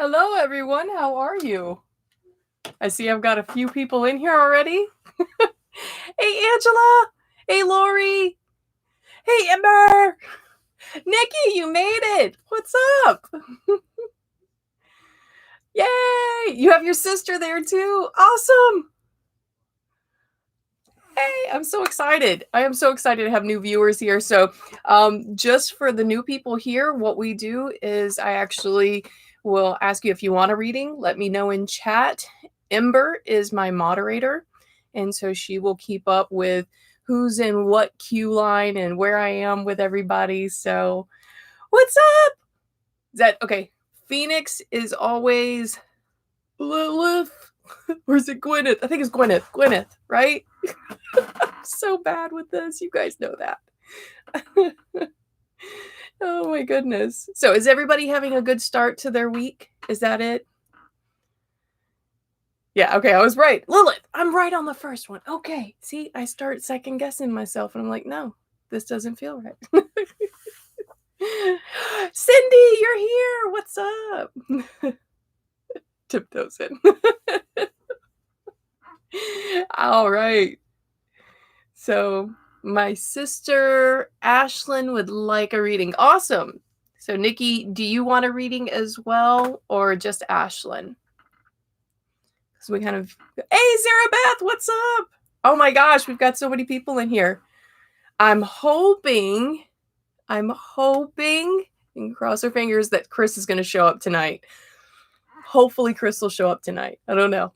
Hello, everyone. How are you? I see I've got a few people in here already. Hey, Angela. Hey, Lori. Hey, Ember. Nikki, you made it. What's up? Yay! You have your sister there too. Awesome. Hey, I'm so excited. I am so excited to have new viewers here. So, just for the new people here, what we do is I actually will ask you if you want a reading. Let me know in chat. Ember is my moderator, and so she will keep up with who's in what queue line and where I am with everybody. So, what's up? Is that okay? Phoenix is always Lilith. Or is it Gwyneth? I think it's Gwyneth. Gwyneth, right? I'm so bad with this. You guys know that. Oh my goodness. So is everybody having a good start to their week? Is that it? Yeah, okay, I was right. Lilith, I'm right on the first one. Okay. See, I start second guessing myself and I'm like, no, this doesn't feel right. Cindy, you're here. What's up? Tiptoes in. All right. So my sister Ashlyn would like a reading. Awesome. So Nikki, do you want a reading as well, or just Ashlyn? So we kind of, hey, Sarah Beth, what's up? Oh my gosh, we've got so many people in here. I'm hoping, and cross our fingers that Chris is going to show up tonight. Hopefully Chris will show up tonight. I don't know.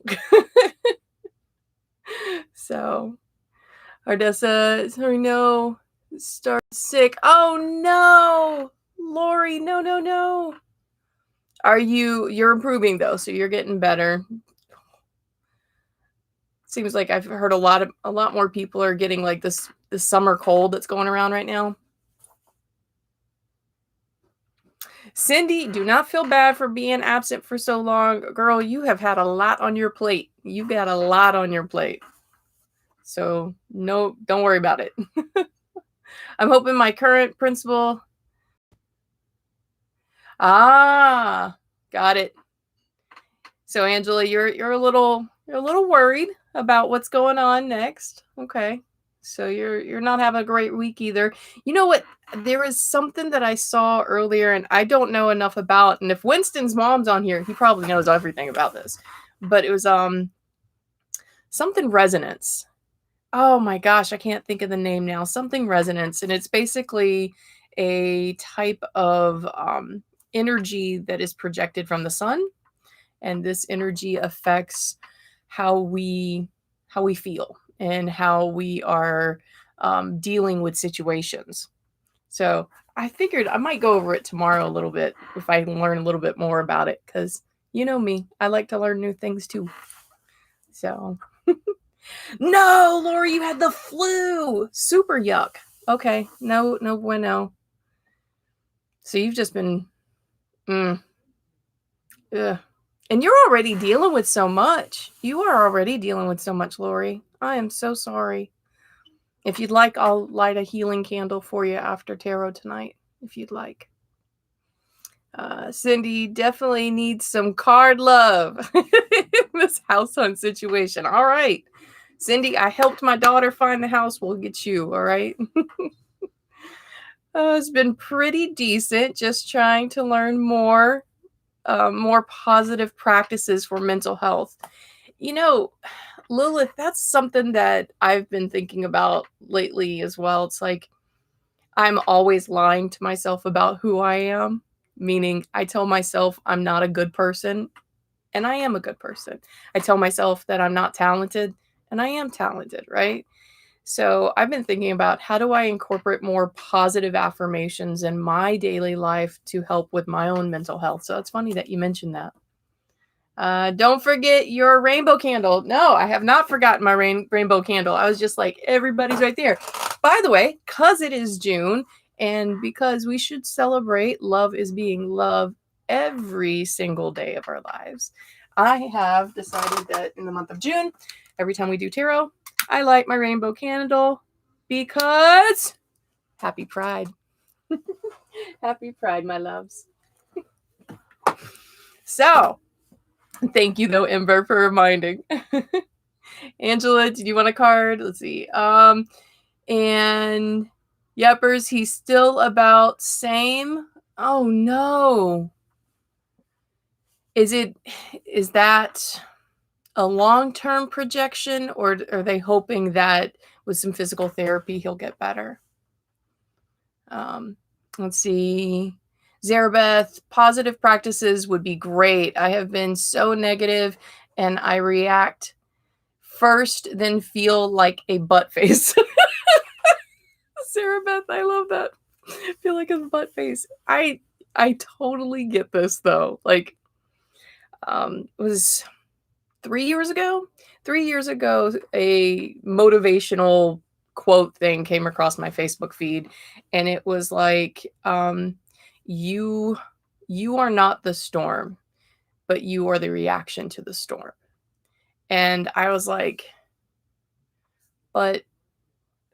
So, Ardessa, sorry, no, start sick. Oh no, Lori, no. You're improving though, so you're getting better. Seems like I've heard a lot more people are getting like this summer cold that's going around right now. Cindy, do not feel bad for being absent for so long. Girl, you have had a lot on your plate. You've got a lot on your plate. So, no, don't worry about it. I'm hoping my current principal. Ah, got it. So, Angela, you're a little worried about what's going on next. Okay. So you're not having a great week either. You know what? There is something that I saw earlier and I don't know enough about. And if Winston's mom's on here, he probably knows everything about this. But it was something resonance. Oh my gosh, I can't think of the name now. Something resonance. And it's basically a type of energy that is projected from the sun. And this energy affects how we feel and how we are dealing with situations. So I figured I might go over it tomorrow a little bit if I can learn a little bit more about it, because you know me, I like to learn new things too. So no, Lori, you had the flu. Super yuck. Okay, no bueno. So you've just been ugh. And you're already dealing with so much. You are already dealing with so much, Lori. I am so sorry. If you'd like, I'll light a healing candle for you after tarot tonight, if you'd like. Cindy definitely needs some card love in this house hunt situation. All right. Cindy, I helped my daughter find the house. We'll get you, all right? It's been pretty decent, just trying to learn more positive practices for mental health. You know, Lilith, that's something that I've been thinking about lately as well. It's like I'm always lying to myself about who I am, meaning I tell myself I'm not a good person, and I am a good person. I tell myself that I'm not talented, and I am talented, right? So I've been thinking about how do I incorporate more positive affirmations in my daily life to help with my own mental health. So it's funny that you mentioned that. Don't forget your rainbow candle. No, I have not forgotten my rainbow candle. I was just like, everybody's right there. By the way, because it is June and because we should celebrate love is being loved every single day of our lives, I have decided that in the month of June, every time we do tarot, I light my rainbow candle because happy Pride. Happy Pride, my loves. So, thank you though, Ember, for reminding. Angela, did you want a card? Let's see. And Yuppers, he's still about same. Oh no. Is that a long-term projection, or are they hoping that with some physical therapy he'll get better? Let's see. Zarabeth, positive practices would be great. I have been so negative and I react first, then feel like a butt face. Zarabeth, I love that. Feel like a butt face. I totally get this though. Like, it was 3 years ago. 3 years ago, a motivational quote thing came across my Facebook feed, and it was like, "You, you are not the storm, but you are the reaction to the storm." And I was like, "But,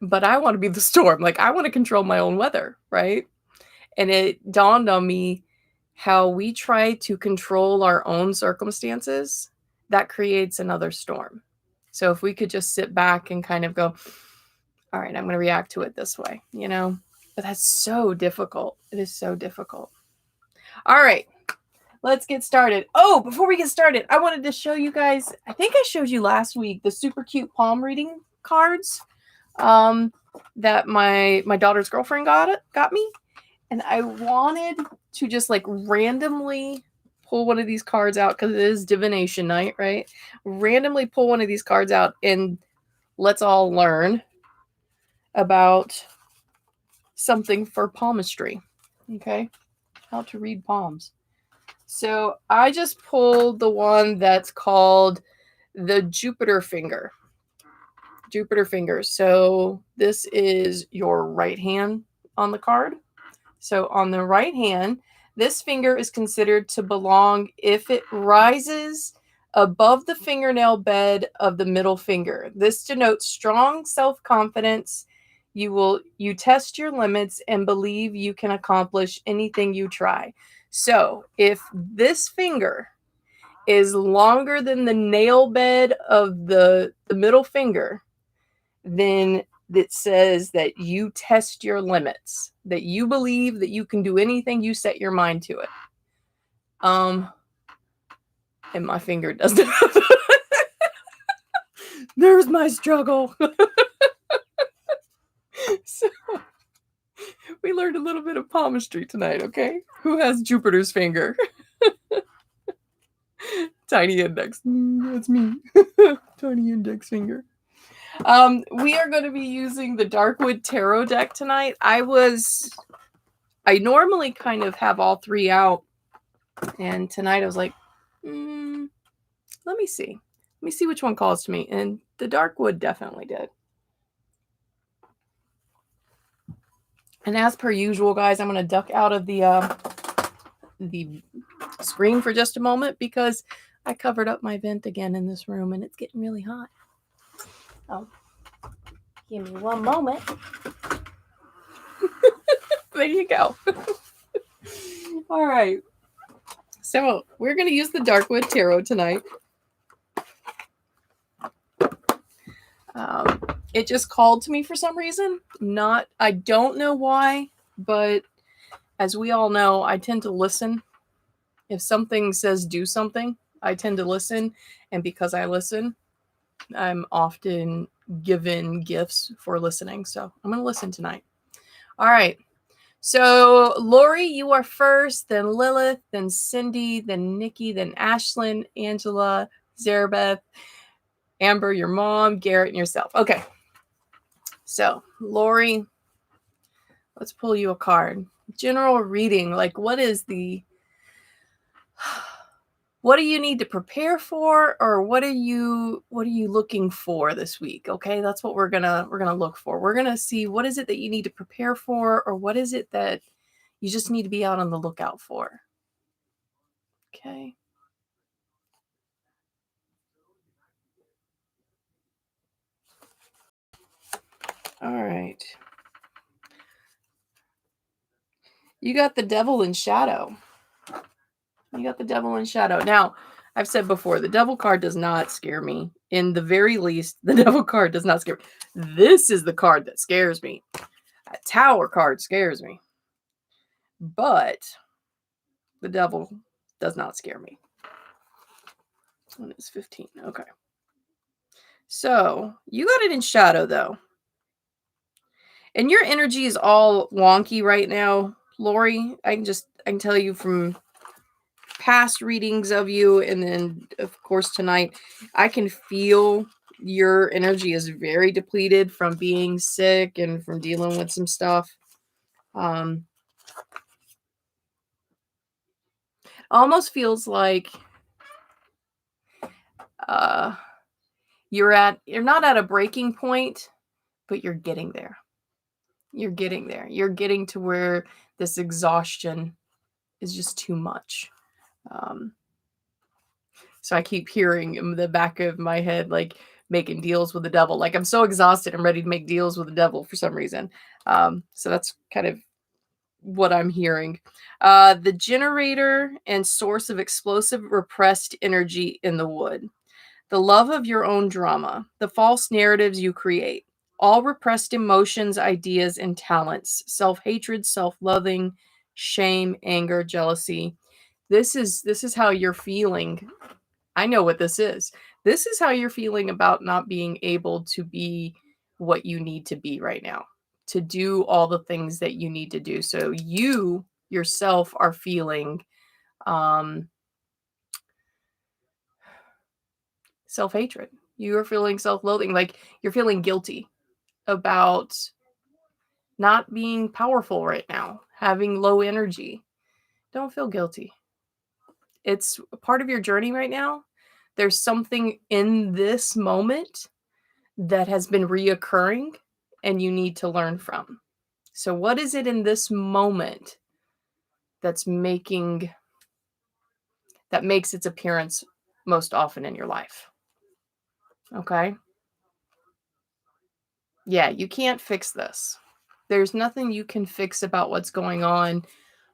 I want to be the storm. Like I want to control my own weather, right?" And it dawned on me how we try to control our own circumstances, that creates another storm. So if we could just sit back and kind of go, all right, I'm going to react to it this way, you know? But that's so difficult. It is so difficult. All right, let's get started. Oh, before we get started, I wanted to show you guys, I think I showed you last week, the super cute palm reading cards that my daughter's girlfriend got me. And I wanted to just like randomly pull one of these cards out because it is divination night, right? Randomly pull one of these cards out and let's all learn about something for palmistry. Okay? How to read palms. So I just pulled the one that's called the Jupiter finger. Jupiter finger. So this is your right hand on the card. So on the right hand, this finger is considered to belong if it rises above the fingernail bed of the middle finger. This denotes strong self-confidence. You test your limits and believe you can accomplish anything you try. So if this finger is longer than the nail bed of the middle finger, then that says that you test your limits, that you believe that you can do anything you set your mind to it. And my finger doesn't. There's my struggle. So we learned a little bit of palmistry tonight, okay? Who has Jupiter's finger? Tiny index. That's me. Tiny index finger. We are going to be using the Darkwood Tarot deck tonight. I normally kind of have all three out, and tonight I was like, let me see. Let me see which one calls to me. And the Darkwood definitely did. And as per usual, guys, I'm going to duck out of the screen for just a moment because I covered up my vent again in this room and it's getting really hot. Oh, give me one moment. There you go. All right. So we're going to use the Darkwood Tarot tonight. It just called to me for some reason. I don't know why, but as we all know, I tend to listen. If something says do something, I tend to listen. And because I listen, I'm often given gifts for listening. So I'm going to listen tonight. All right. So Lori, you are first, then Lilith, then Cindy, then Nikki, then Ashlyn, Angela, Zarabeth, Amber, your mom, Garrett, and yourself. Okay. So, Lori, let's pull you a card. General reading, like what do you need to prepare for, or what are you looking for this week? Okay, that's what we're gonna look for. We're gonna see what is it that you need to prepare for, or what is it that you just need to be out on the lookout for. Okay. All right. You got the Devil in Shadow. You got the Devil in shadow. Now, I've said before, the Devil card does not scare me. In the very least, the Devil card does not scare me. This is the card that scares me. A Tower card scares me. But the Devil does not scare me. When it's 15. Okay. So, you got it in shadow, though. And your energy is all wonky right now, Lori. I can tell you from past readings of you, and then of course tonight, I can feel your energy is very depleted from being sick and from dealing with some stuff. Almost feels like you're not at a breaking point, but you're getting there. You're getting there. You're getting to where this exhaustion is just too much. So I keep hearing in the back of my head, like making deals with the devil. Like I'm so exhausted, I'm ready to make deals with the devil for some reason. So that's kind of what I'm hearing. The generator and source of explosive repressed energy in the wood. The love of your own drama. The false narratives you create. All repressed emotions, ideas, and talents. Self-hatred, self-loathing, shame, anger, jealousy. This is how you're feeling. I know what this is. This is how you're feeling about not being able to be what you need to be right now, to do all the things that you need to do. So you yourself are feeling self-hatred. You are feeling self-loathing, like you're feeling guilty about not being powerful right now, having low energy. Don't feel guilty. It's a part of your journey right now. There's something in this moment that has been reoccurring and you need to learn from. So what is it in this moment that makes its appearance most often in your life? Okay? Yeah, you can't fix this. There's nothing you can fix about what's going on,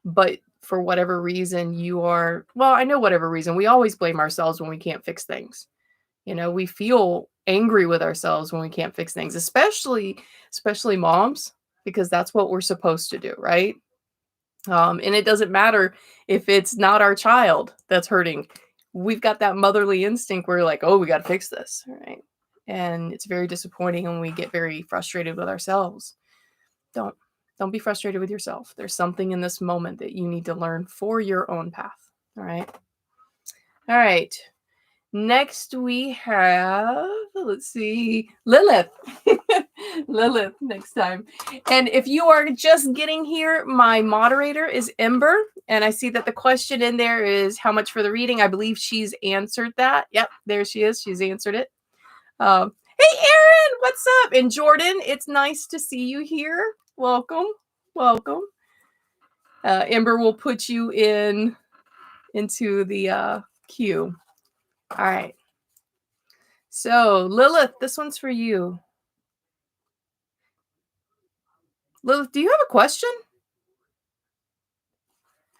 but for whatever reason I know whatever reason. We always blame ourselves when we can't fix things. We feel angry with ourselves when we can't fix things, especially moms, because that's what we're supposed to do, right? And it doesn't matter if it's not our child that's hurting. We've got that motherly instinct where we're like, oh, we got to fix this, right? And it's very disappointing when we get very frustrated with ourselves. Don't be frustrated with yourself. There's something in this moment that you need to learn for your own path. All right. Next we have, let's see, Lilith. Lilith next time. And if you are just getting here, my moderator is Ember. And I see that the question in there is how much for the reading. I believe she's answered that. Yep, there she is. She's answered it. Hey, Erin, what's up? And Jordan, it's nice to see you here. Welcome. Welcome. Ember will put you into the queue. All right. So, Lilith, this one's for you. Lilith, do you have a question?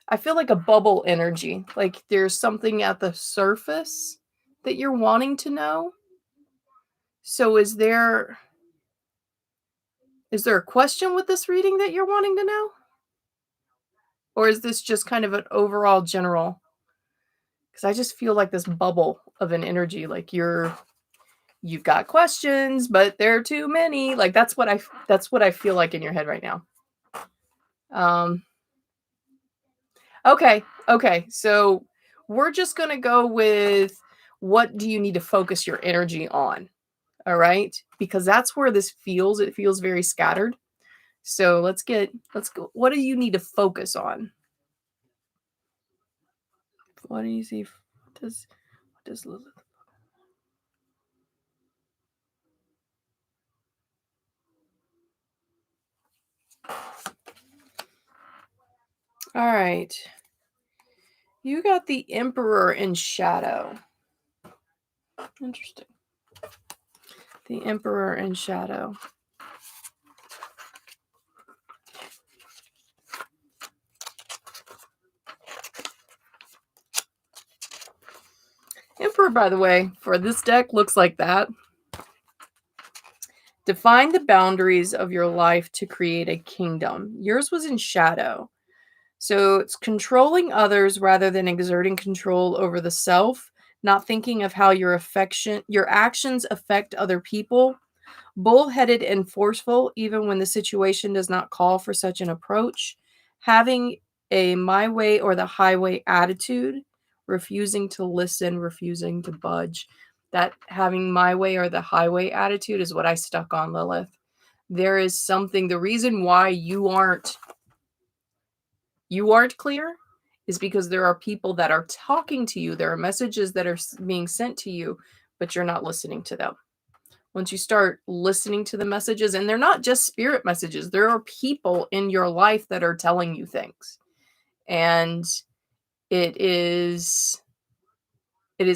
I feel like a bubble energy. Like there's something at the surface that you're wanting to know. So is there a question with this reading that you're wanting to know? Or is this just kind of an overall general? Because I just feel like this bubble of an energy, like you've got questions, but there are too many. Like that's what I feel like in your head right now. Okay. So we're just going to go with what do you need to focus your energy on? All right? Because that's where it feels very scattered. So let's go. What do you need to focus on? What do you see? What does Lilith? All right. You got the Emperor in shadow. Interesting. The Emperor in shadow. cover, by the way, for this deck looks like that. Define the boundaries of your life to create a kingdom. Yours was in shadow. So it's controlling others rather than exerting control over the self, not thinking of how your actions affect other people. Bullheaded and forceful, even when the situation does not call for such an approach. Having a my way or the highway attitude, refusing to listen, refusing to budge. That having my way or the highway attitude is what I stuck on, Lilith. There is something, the reason why you aren't clear is because there are people that are talking to you. There are messages that are being sent to you, but you're not listening to them. Once you start listening to the messages, and they're not just spirit messages, there are people in your life that are telling you things. And it is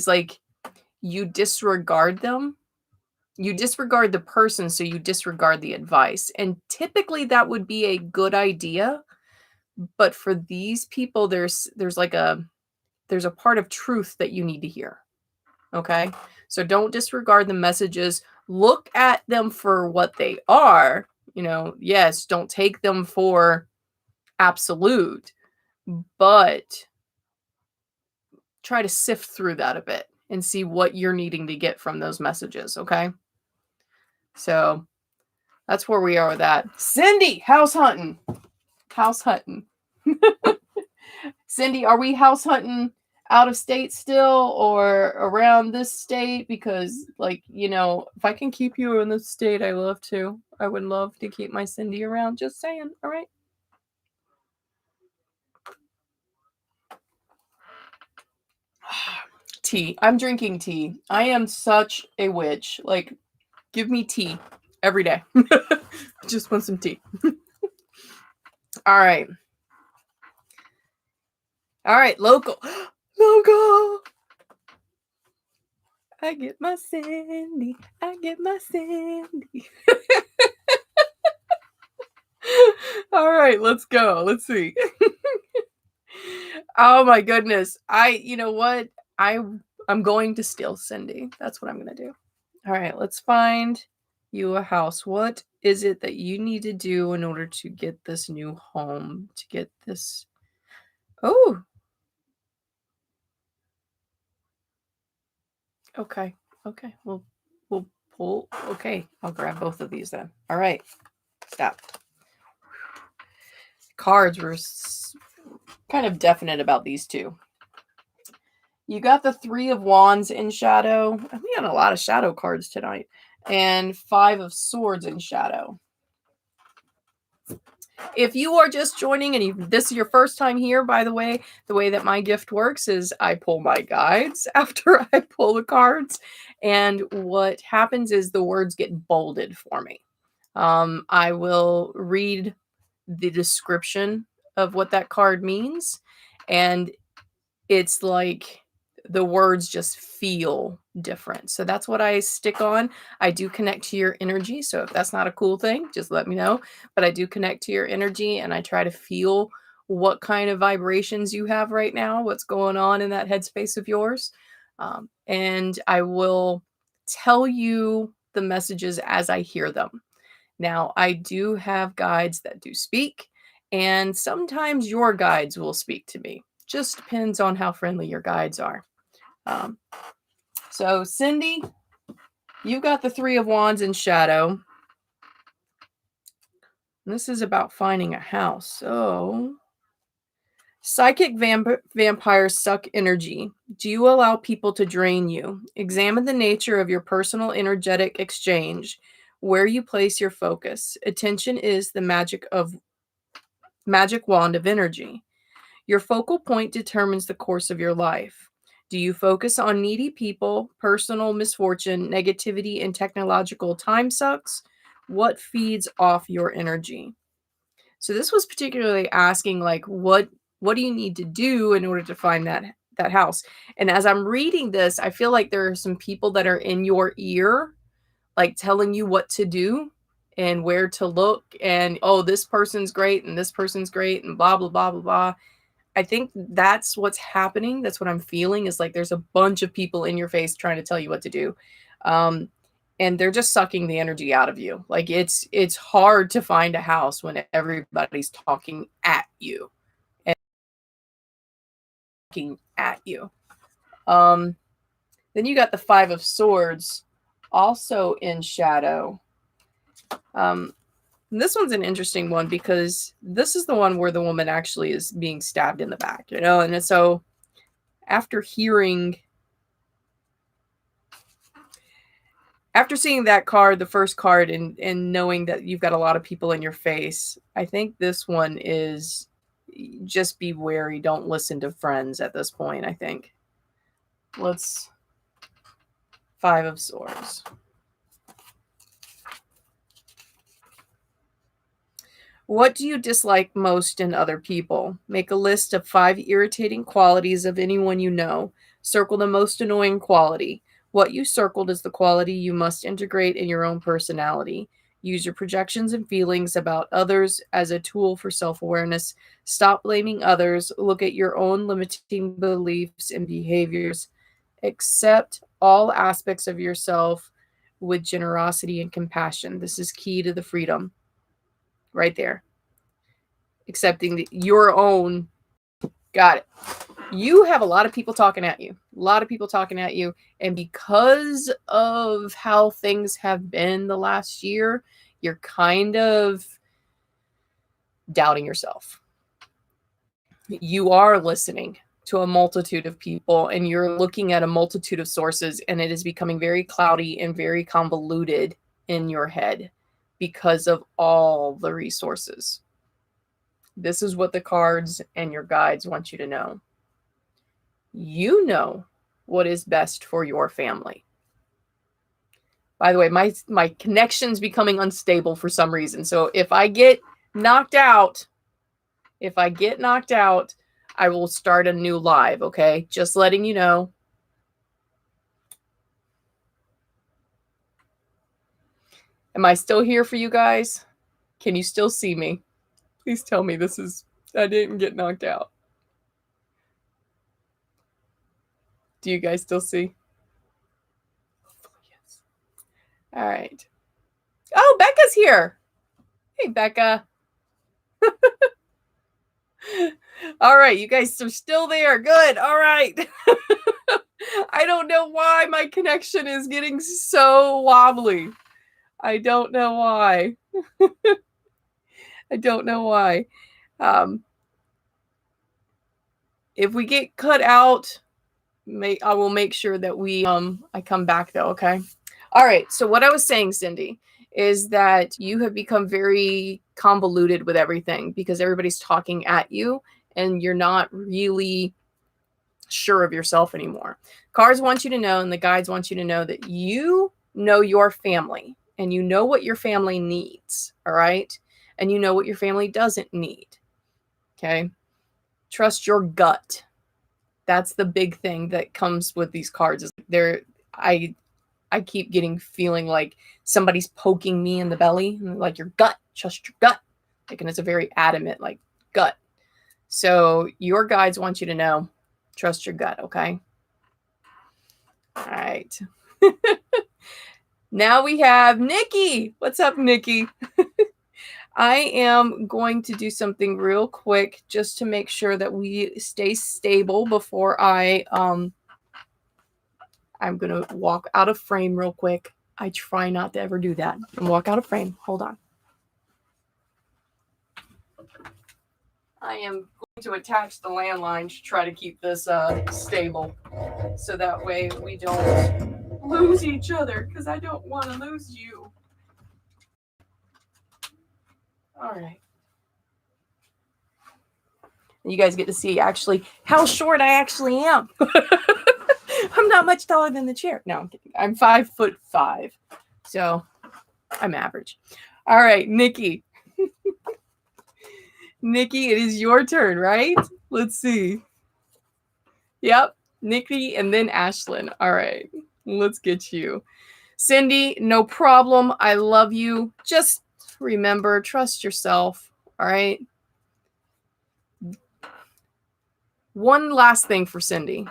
like you disregard them. You disregard the person, so you disregard the advice. And typically that would be a good idea. But for these people, there's a part of truth that you need to hear. Okay? So don't disregard the messages. Look at them for what they are. Yes, don't take them for absolute, but try to sift through that a bit and see what you're needing to get from those messages. Okay? So that's where we are with that. Cindy, house hunting. House hunting. Cindy, are we house hunting out of state still or around this state? Because, if I can keep you in this state, I love to. I would love to keep my Cindy around. Just saying. All right. Tea. I'm drinking tea. I am such a witch. Like, give me tea every day. Just want some tea. All right. All right, local. Local. I get my Cindy. I get my Cindy. All right, let's go. Let's see. Oh my goodness. You know what? I'm going to steal Cindy. That's what I'm going to do. All right, let's find you a house. What is it that you need to do in order to get this new home, to get this? Oh. Okay. Okay. We'll pull. Okay. I'll grab both of these then. All right. Stop. Cards were kind of definite about these two. You got the 3 of Wands in shadow. We got a lot of shadow cards tonight. And 5 of Swords in shadow. If you are just joining and this is your first time here, by the way that my gift works is I pull my guides after I pull the cards. And what happens is the words get bolded for me. I will read the description of what that card means. And it's like the words just feel different. So that's what I stick on. I do connect to your energy. So if that's not a cool thing, just let me know. But I do connect to your energy and I try to feel what kind of vibrations you have right now, what's going on in that headspace of yours. And I will tell you the messages as I hear them. Now, I do have guides that do speak, and sometimes your guides will speak to me. Just depends on how friendly your guides are. So, Cindy, you got the 3 of Wands in shadow. And this is about finding a house. So, psychic vampires suck energy. Do you allow people to drain you? Examine the nature of your personal energetic exchange, where you place your focus. Attention is the magic wand of energy. Your focal point determines the course of your life. Do you focus on needy people, personal misfortune, negativity, and technological time sucks? What feeds off your energy? So this was particularly asking, like, what do you need to do in order to find that house? And as I'm reading this, I feel like there are some people that are in your ear, like telling you what to do and where to look, and oh, this person's great and this person's great and blah blah blah blah blah. I think that's what's happening. That's what I'm feeling, is like there's a bunch of people in your face trying to tell you what to do. And they're just sucking the energy out of you. Like it's hard to find a house when everybody's talking at you and talking at you. Then you got the Five of Swords also in shadow. This one's an interesting one because this is the one where the woman actually is being stabbed in the back, you know? And so after seeing that card, the first card, and knowing that you've got a lot of people in your face, I think this one is just be wary. Don't listen to friends at this point, I think. Let's Five of Swords. What do you dislike most in other people? Make a list of 5 irritating qualities of anyone you know. Circle the most annoying quality. What you circled is the quality you must integrate in your own personality. Use your projections and feelings about others as a tool for self-awareness. Stop blaming others. Look at your own limiting beliefs and behaviors. Accept all aspects of yourself with generosity and compassion. This is key to the freedom. Right there. Accepting your own. Got it. You have a lot of people talking at you. A lot of people talking at you. And because of how things have been the last year, you're kind of doubting yourself. You are listening to a multitude of people and you're looking at a multitude of sources, and it is becoming very cloudy and very convoluted in your head because of all the resources. This is what the cards and your guides want you to know. You know what is best for your family. By the way, my connection's becoming unstable for some reason. So if I get knocked out, I will start a new live, okay? Just letting you know. Am I still here for you guys? Can you still see me? Please tell me I didn't get knocked out. Do you guys still see? Yes. All right. Oh, Becca's here. Hey, Becca. All right, you guys are still there. Good. All right. I don't know why my connection is getting so wobbly. I don't know why. I don't know why. If we get cut out, I will make sure that I come back though, okay? All right. So what I was saying, Cindy, is that you have become very convoluted with everything because everybody's talking at you and you're not really sure of yourself anymore. Cards want you to know, and the guides want you to know that you know your family and you know what your family needs. All right. And you know what your family doesn't need. Okay. Trust your gut. That's the big thing that comes with these cards. Is I keep feeling like somebody's poking me in the belly, like your gut, trust your gut. Like, and it's a very adamant, like, gut. So your guides want you to know, trust your gut, okay? All right. Now we have Nikki. What's up, Nikki? I am going to do something real quick just to make sure that we stay stable before I'm going to walk out of frame real quick. I try not to ever do that. And walk out of frame. Hold on. I am going to attach the landline to try to keep this stable. So that way we don't lose each other, because I don't want to lose you. All right. You guys get to see actually how short I actually am. I'm not much taller than the chair. No, I'm kidding. I'm 5'5". So I'm average. All right, Nikki. Nikki, it is your turn, right? Let's see. Yep, Nikki and then Ashlyn. All right, let's get you. Cindy, no problem. I love you. Just remember, trust yourself. All right. One last thing for Cindy.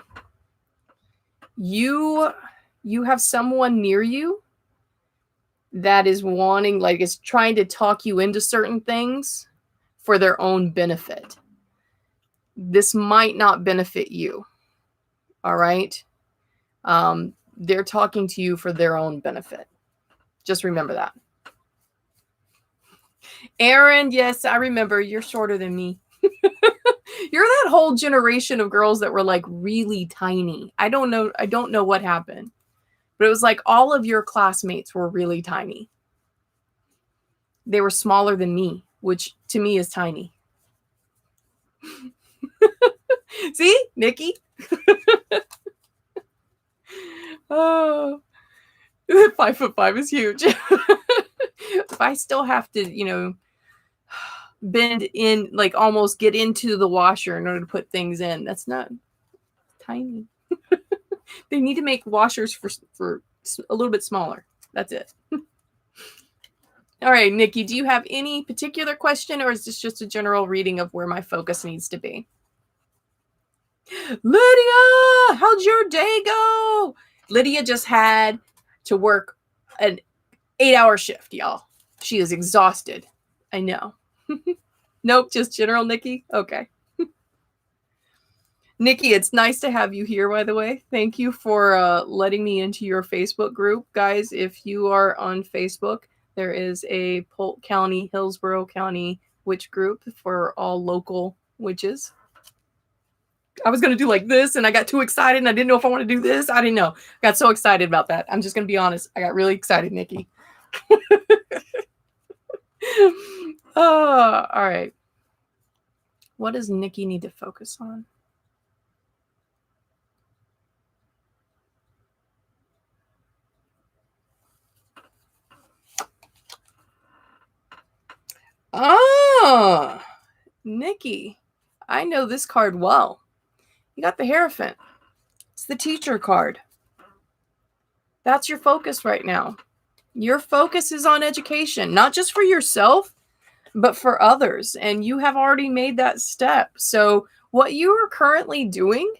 You have someone near you that is wanting, like, is trying to talk you into certain things for their own benefit. This might not benefit you. All right. They're talking to you for their own benefit. Just remember that. Aaron, yes, I remember. You're shorter than me. You're that whole generation of girls that were like really tiny. I don't know what happened. But it was like all of your classmates were really tiny. They were smaller than me, which to me is tiny. See, Nikki? Oh, 5'5" is huge. If I still have to, bend in, like almost get into the washer in order to put things in, that's not tiny. They need to make washers for a little bit smaller. That's it. All right, Nikki, do you have any particular question, or is this just a general reading of where my focus needs to be? Lydia, how'd your day go? Lydia just had to work an 8-hour shift, y'all. She is exhausted. I know. Nope, just general Nikki? Okay. Nikki, it's nice to have you here, by the way. Thank you for letting me into your Facebook group. Guys, if you are on Facebook, there is a Polk County, Hillsborough County witch group for all local witches. I was going to do like this, and I got too excited, and I didn't know if I want to do this. I didn't know. I got so excited about that. I'm just going to be honest. I got really excited, Nikki. All right. What does Nikki need to focus on? Nikki, I know this card well. You got the Hierophant. It's the teacher card. That's your focus right now. Your focus is on education, not just for yourself, but for others. And you have already made that step. So what you are currently doing,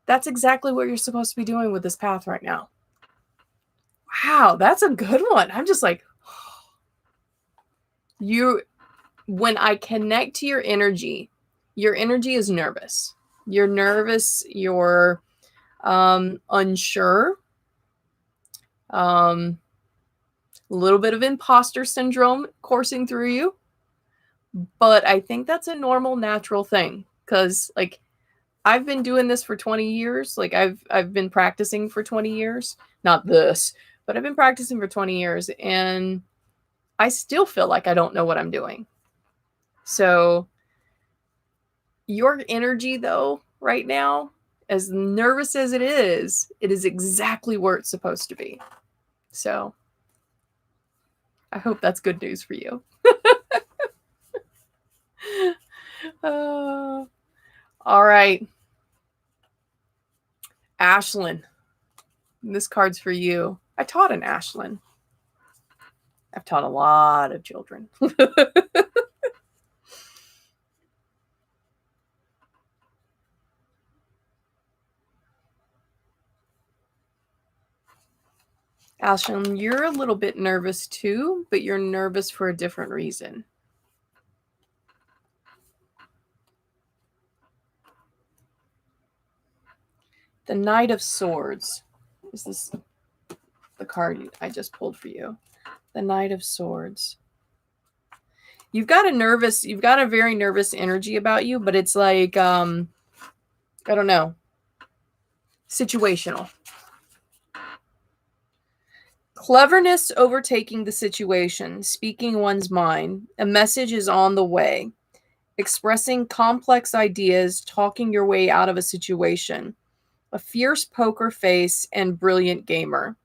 that's exactly what you're supposed to be doing with this path right now. Wow, that's a good one. I'm just like, when I connect to your energy is nervous. You're nervous. You're unsure. A little bit of imposter syndrome coursing through you. But I think that's a normal, natural thing. Because, like, I've been doing this for 20 years. Like, I've been practicing for 20 years. Not this, but I've been practicing for 20 years. And I still feel like I don't know what I'm doing. So your energy, though, right now, as nervous as it is exactly where it's supposed to be. So I hope that's good news for you. All right. Ashlyn, this card's for you. I taught an Ashlyn. I've taught a lot of children. Ashlyn, you're a little bit nervous too, but you're nervous for a different reason. The Knight of Swords. Is this the card I just pulled for you? The Knight of Swords. You've got a very nervous energy about you, but it's like, I don't know, situational. Cleverness overtaking the situation, speaking one's mind. A message is on the way. Expressing complex ideas, talking your way out of a situation. A fierce poker face and brilliant gamer.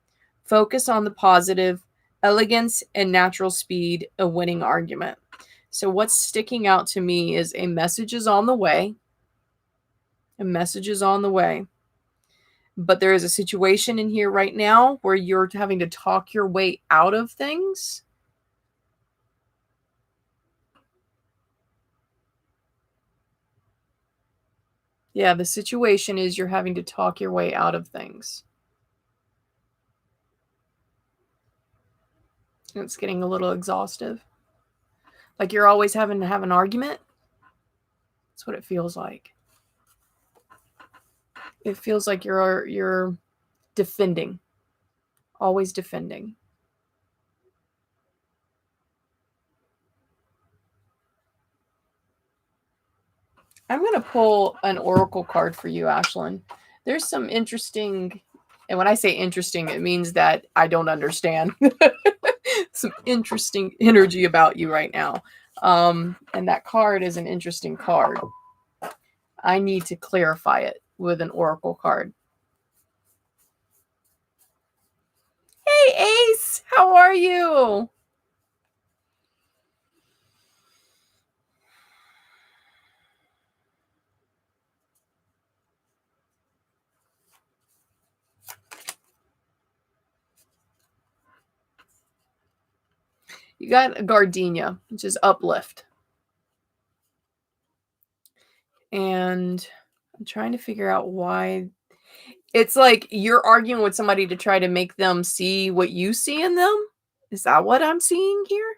Focus on the positive, elegance and natural speed, a winning argument. So what's sticking out to me is a message is on the way. A message is on the way. But there is a situation in here right now where you're having to talk your way out of things. Yeah, the situation is you're having to talk your way out of things. It's getting a little exhaustive. Like you're always having to have an argument. That's what it feels like. It feels like you're defending. Always defending. I'm going to pull an oracle card for you, Ashlyn. There's some interesting, and when I say interesting, it means that I don't understand. Some interesting energy about you right now. And that card is an interesting card. I need to clarify it with an oracle card. Hey, Ace, how are you? You got a gardenia, which is uplift. And I'm trying to figure out why. It's like you're arguing with somebody to try to make them see what you see in them. Is that what I'm seeing here?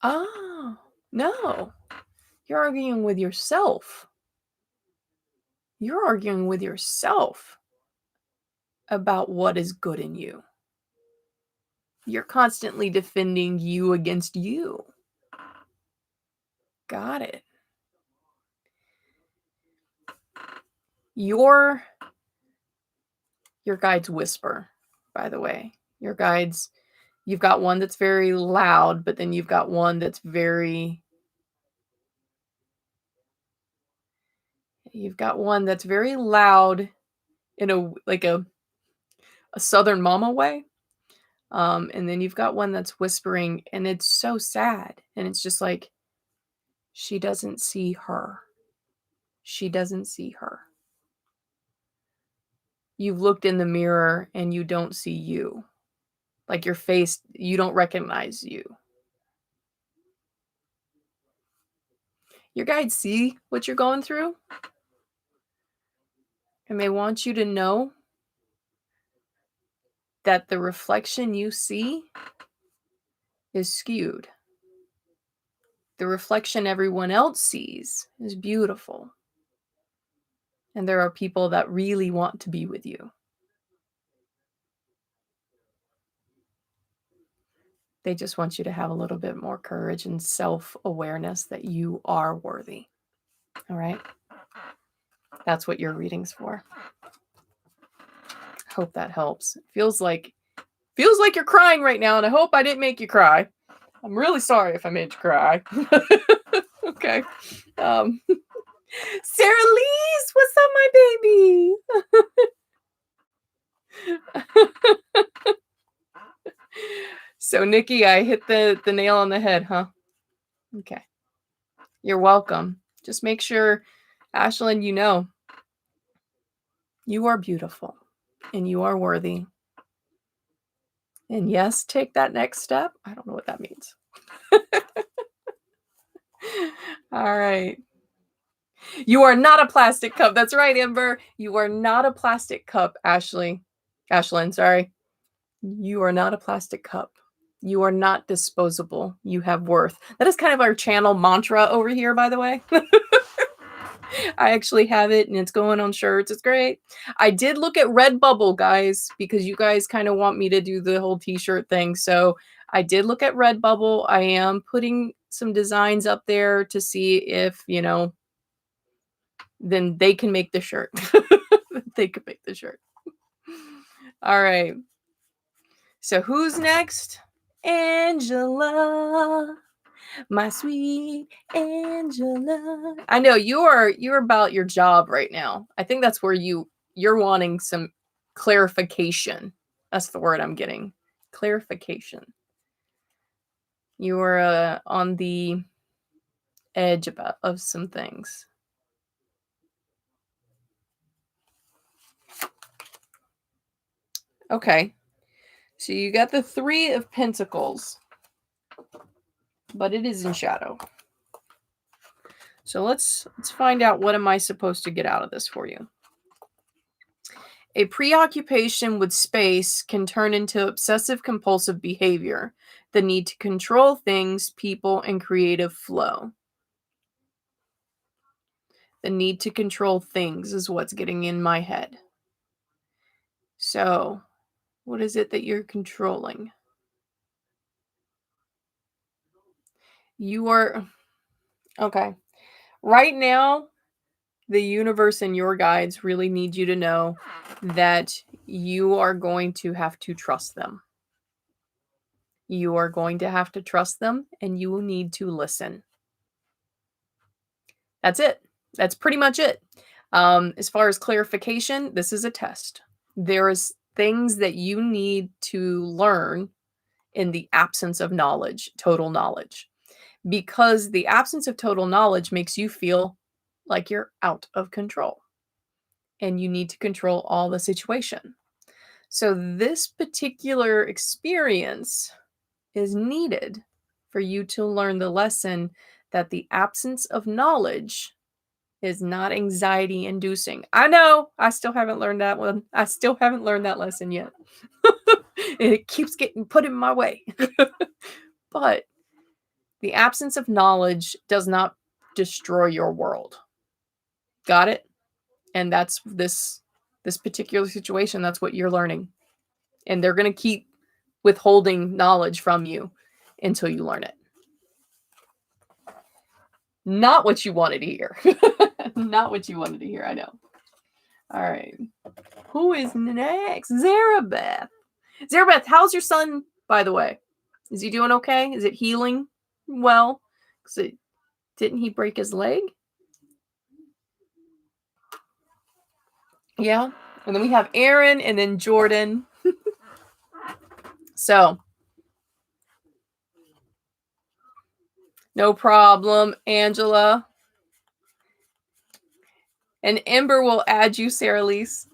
Oh, no. You're arguing with yourself. You're arguing with yourself about what is good in you. You're constantly defending you against you. Got it. Your guides whisper, by the way. Your guides, you've got one that's very loud, but then you've got one that's very loud in a Southern mama way. And then you've got one that's whispering, and it's so sad. And it's just like, she doesn't see her. She doesn't see her. You've looked in the mirror and you don't see you. Like your face, you don't recognize you. Your guides see what you're going through. And they want you to know that the reflection you see is skewed. The reflection everyone else sees is beautiful. And there are people that really want to be with you. They just want you to have a little bit more courage and self-awareness that you are worthy. All right? That's what your reading's for. Hope that helps. It feels like you're crying right now, and I hope I didn't make you cry. I'm really sorry if I made you cry. Okay. Sarah Lee's, what's up, my baby? So, Nikki, I hit the nail on the head, huh? Okay. You're welcome. Just make sure, Ashlyn, you know, you are beautiful and you are worthy. And yes, take that next step. I don't know what that means. All right. You are not a plastic cup. That's right, Amber. You are not a plastic cup, Ashlyn, sorry. You are not a plastic cup. You are not disposable. You have worth. That is kind of our channel mantra over here, by the way. I actually have it and it's going on shirts. It's great. I did look at Redbubble, guys, because you guys kind of want me to do the whole t-shirt thing. So I did look at Redbubble. I am putting some designs up there to see if, then they can make the shirt. They could make the shirt. All right. So who's next? Angela, my sweet Angela. I know you're about your job right now. I think that's where you're wanting some clarification. That's the word I'm getting. Clarification. You are on the edge of some things. Okay. So you got the 3 of Pentacles, but it is in shadow. So let's find out, what am I supposed to get out of this for you? A preoccupation with space can turn into obsessive compulsive behavior, the need to control things, people, and creative flow. The need to control things is what's getting in my head. So, what is it that you're controlling? You are okay. Right now, the universe and your guides really need you to know that you are going to have to trust them. You are going to have to trust them, and you will need to listen. That's it. That's pretty much it. As far as clarification, this is a test. There is things that you need to learn in the absence of knowledge, total knowledge, because the absence of total knowledge makes you feel like you're out of control and you need to control all the situation. So, this particular experience is needed for you to learn the lesson that the absence of knowledge is not anxiety inducing. I know, I still haven't learned that one. I still haven't learned that lesson yet. It keeps getting put in my way. But the absence of knowledge does not destroy your world. Got it? And that's this particular situation, that's what you're learning. And they're going to keep withholding knowledge from you until you learn it. Not what you wanted to hear. Not what you wanted to hear, I know. All right. Who is next? Zarabeth. Zarabeth, how's your son, by the way? Is he doing okay? Is it healing well? Didn't he break his leg? Yeah. And then we have Aaron and then Jordan. So, no problem, Angela. And Ember will add you, Sarah Lise.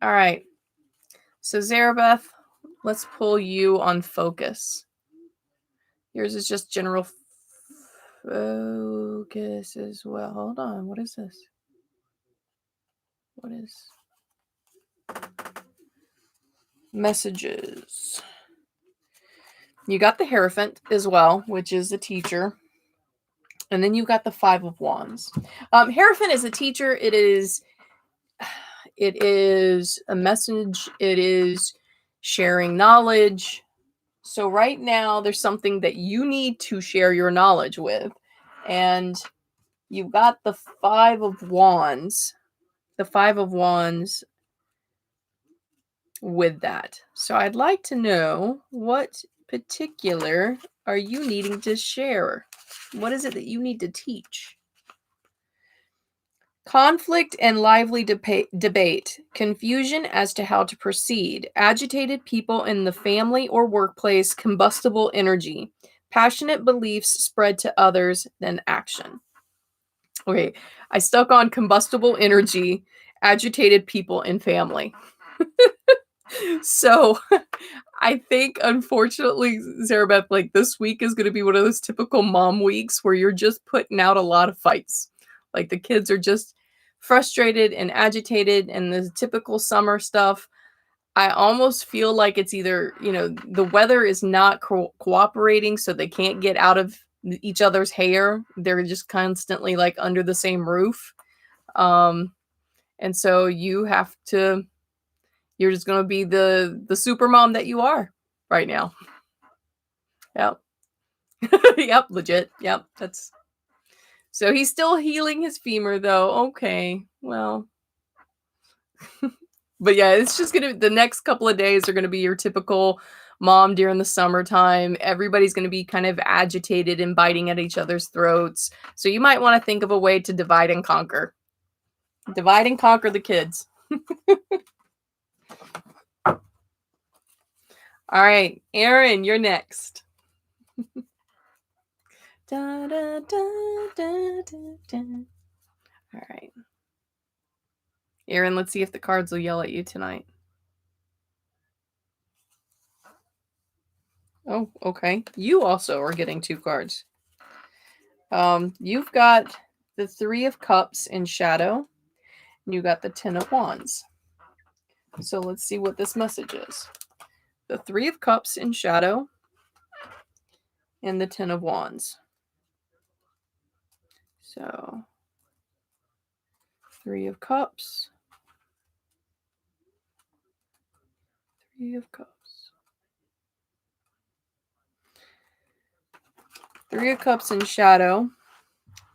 All right. So, Zarabeth, let's pull you on focus. Yours is just general focus as well. Hold on. What is this? What is messages? You got the Hierophant as well, which is a teacher. And then you got the Five of Wands. Hierophant is a teacher. It is a message. It is sharing knowledge. So right now there's something that you need to share your knowledge with. And you've got the Five of Wands. The Five of Wands with that. So I'd like to know, what particular are you needing to share? What is it that you need to teach? Conflict and lively debate, confusion as to how to proceed, agitated people in the family or workplace, combustible energy, passionate beliefs spread to others, then action. Okay, I stuck on combustible energy, agitated people in family. So I think, unfortunately, Zarabeth, like this week is going to be one of those typical mom weeks where you're just putting out a lot of fights. Like the kids are just frustrated and agitated, and the typical summer stuff. I almost feel like it's either, the weather is not cooperating, so they can't get out of each other's hair. They're just constantly like under the same roof. And so you're just going to be the super mom that you are right now. Yep. Yep, legit. Yep, that's. So he's still healing his femur though. Okay. Well. But yeah, it's just the next couple of days are going to be your typical mom during the summertime. Everybody's going to be kind of agitated and biting at each other's throats. So you might want to think of a way to divide and conquer. Divide and conquer the kids. All right, Aaron, you're next. Da, da, da, da, da, da. All right. Aaron, let's see if the cards will yell at you tonight. Oh, okay. You also are getting 2 cards. You've got the Three of Cups in shadow, and you got the Ten of Wands. So let's see what this message is. The Three of Cups in shadow and the Ten of Wands. So, Three of Cups. Three of Cups. Three of Cups in shadow.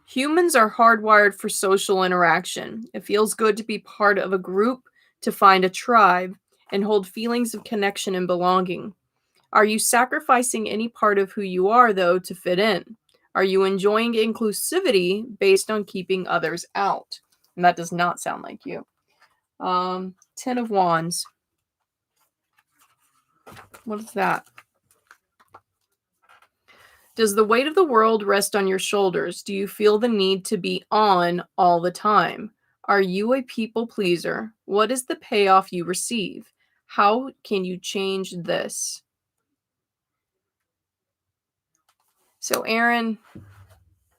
Humans are hardwired for social interaction. It feels good to be part of a group, to find a tribe, and hold feelings of connection and belonging. Are you sacrificing any part of who you are, though, to fit in? Are you enjoying inclusivity based on keeping others out? And that does not sound like you. Ten of Wands. What is that? Does the weight of the world rest on your shoulders? Do you feel the need to be on all the time? Are you a people pleaser? What is the payoff you receive? How can you change this? So, Aaron,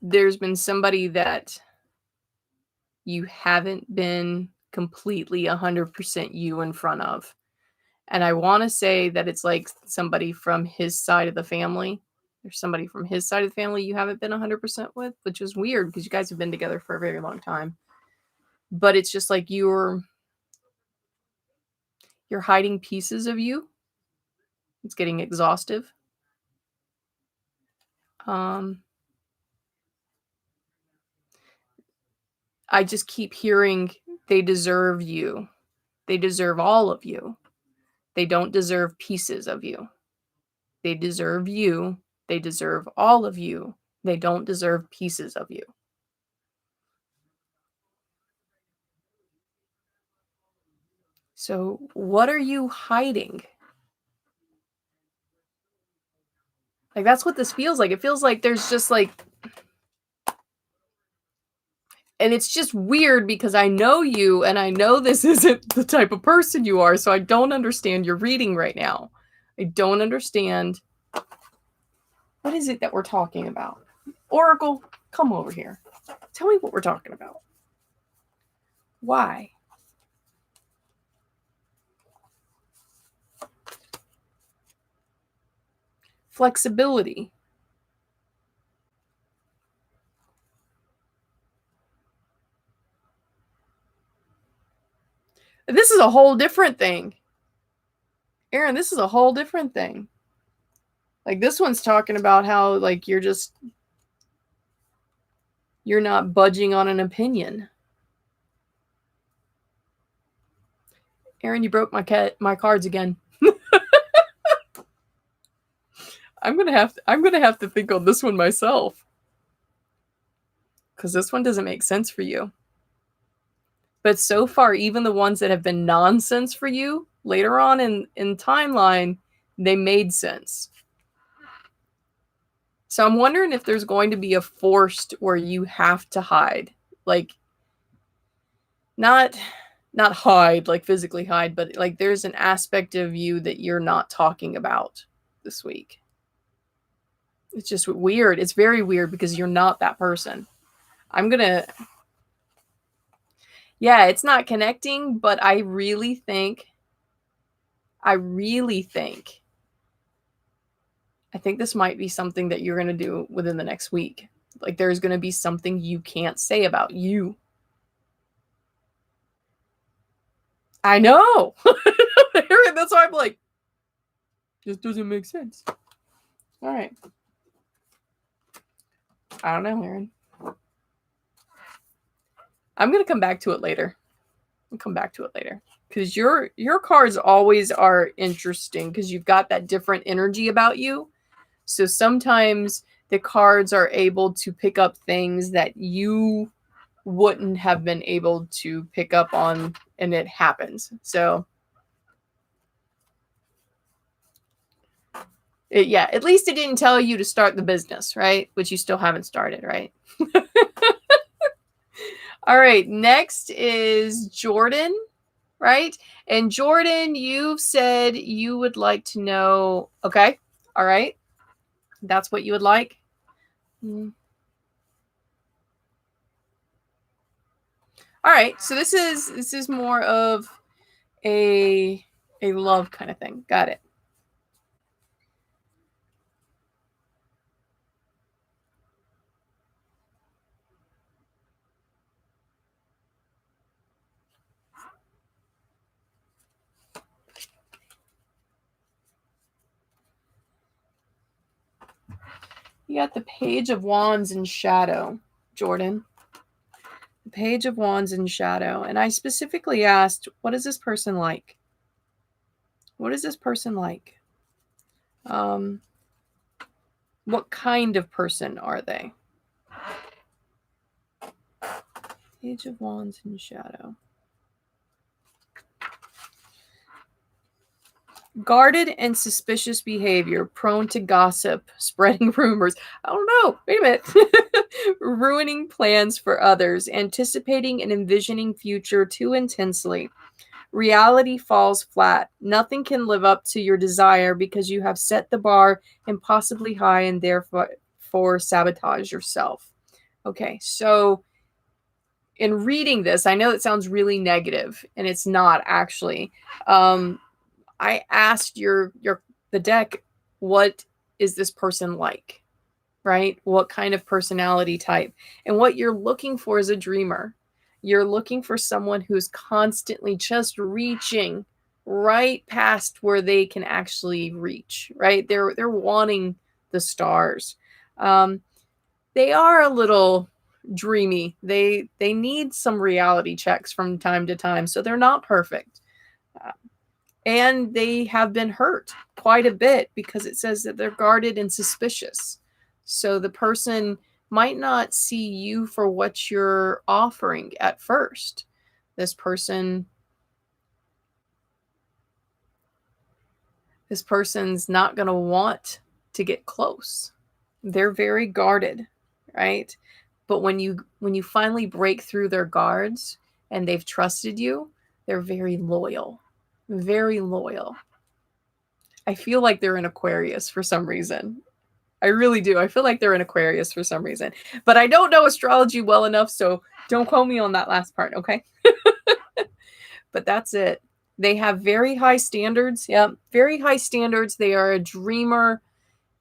there's been somebody that you haven't been completely 100% you in front of. And I want to say that it's like somebody from his side of the family. There's somebody from his side of the family you haven't been 100% with, which is weird because you guys have been together for a very long time. But it's just like you're hiding pieces of you. It's getting exhaustive. I just keep hearing they deserve you. They deserve all of you. They don't deserve pieces of you. They deserve you. They deserve all of you. They don't deserve pieces of you. So, what are you hiding? Like, that's what this feels like. It feels like there's just like, and it's just weird because I know you and I know this isn't the type of person you are. So, I don't understand your reading right now. I don't understand. What is it that we're talking about? Oracle, come over here. Tell me what we're talking about. Why? Flexibility. This is a whole different thing. Aaron, this is a whole different thing. Like, this one's talking about how, like, you're not budging on an opinion. Aaron, you broke my cards again. I'm gonna have to think on this one myself. Because this one doesn't make sense for you. But so far, even the ones that have been nonsense for you, later on in timeline, they made sense. So I'm wondering if there's going to be a forced where you have to hide. Like, not hide, like physically hide, but like there's an aspect of you that you're not talking about this week. It's just weird. It's very weird because you're not that person. Yeah, it's not connecting, but I really think I think this might be something that you're going to do within the next week. Like, there's going to be something you can't say about you. I know. That's why I'm like, this doesn't make sense. All right. I don't know, Aaron. I'm going to come back to it later. Because your cards always are interesting because you've got that different energy about you. So sometimes the cards are able to pick up things that you wouldn't have been able to pick up on, and it happens. So at least it didn't tell you to start the business, right? Which you still haven't started, right? All right, next is Jordan, right? And Jordan, you've said you would like to know, okay, all right. That's what you would like? All right, so this is more of a love kind of thing. Got it. You got the Page of Wands in shadow, Jordan. The Page of Wands in shadow. And I specifically asked, what is this person like? What is this person like? What kind of person are they? Page of Wands in shadow. Guarded and suspicious behavior, prone to gossip, spreading rumors. I don't know. Wait a minute. Ruining plans for others, anticipating and envisioning future too intensely. Reality falls flat. Nothing can live up to your desire because you have set the bar impossibly high and therefore sabotage yourself. Okay, so in reading this, I know it sounds really negative, and it's not actually. I asked the deck, what is this person like? Right? What kind of personality type? And what you're looking for is a dreamer. You're looking for someone who's constantly just reaching right past where they can actually reach, right? They're wanting the stars. They are a little dreamy. They need some reality checks from time to time, so they're not perfect. And they have been hurt quite a bit because it says that they're guarded and suspicious. So the person might not see you for what you're offering at first. This person's not going to want to get close. They're very guarded, right? But when you finally break through their guards and they've trusted you, they're very loyal. Very loyal. I feel like they're in Aquarius for some reason. I really do. I feel like they're in Aquarius for some reason. But I don't know astrology well enough, so don't quote me on that last part, okay? But that's it. They have very high standards. Yep, very high standards. They are a dreamer,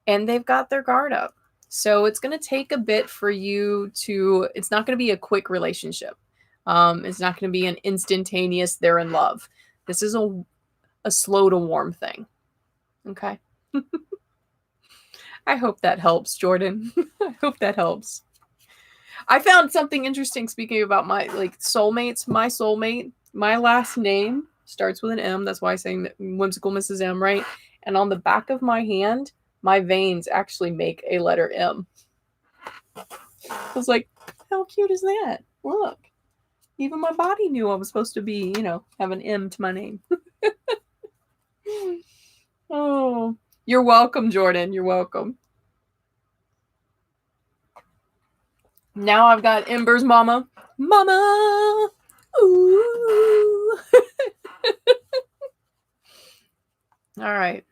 and they've got their guard up. So it's going to take a bit for you to, it's not going to be a quick relationship. It's not going to be an instantaneous, they're in love. This is a slow to warm thing. Okay. I hope that helps, Jordan. I hope that helps. I found something interesting speaking about my soulmates. My soulmate, my last name starts with an M. That's why I say Whimsical Mrs. M, right? And on the back of my hand, my veins actually make a letter M. I was like, how cute is that? Look. Even my body knew I was supposed to be, have an M to my name. Oh, you're welcome, Jordan. You're welcome. Now I've got Ember's mama. Mama! Ooh! All right.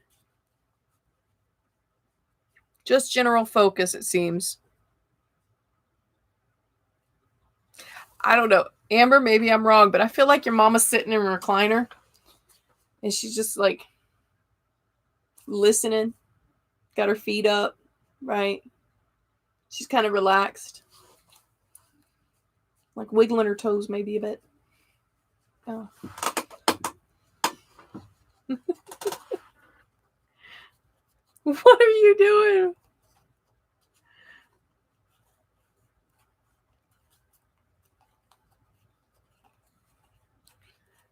Just general focus, it seems. I don't know. Amber, maybe I'm wrong, but I feel like your mama's sitting in a recliner and she's just like listening, got her feet up, right? She's kind of relaxed, like wiggling her toes maybe a bit. Oh. What are you doing?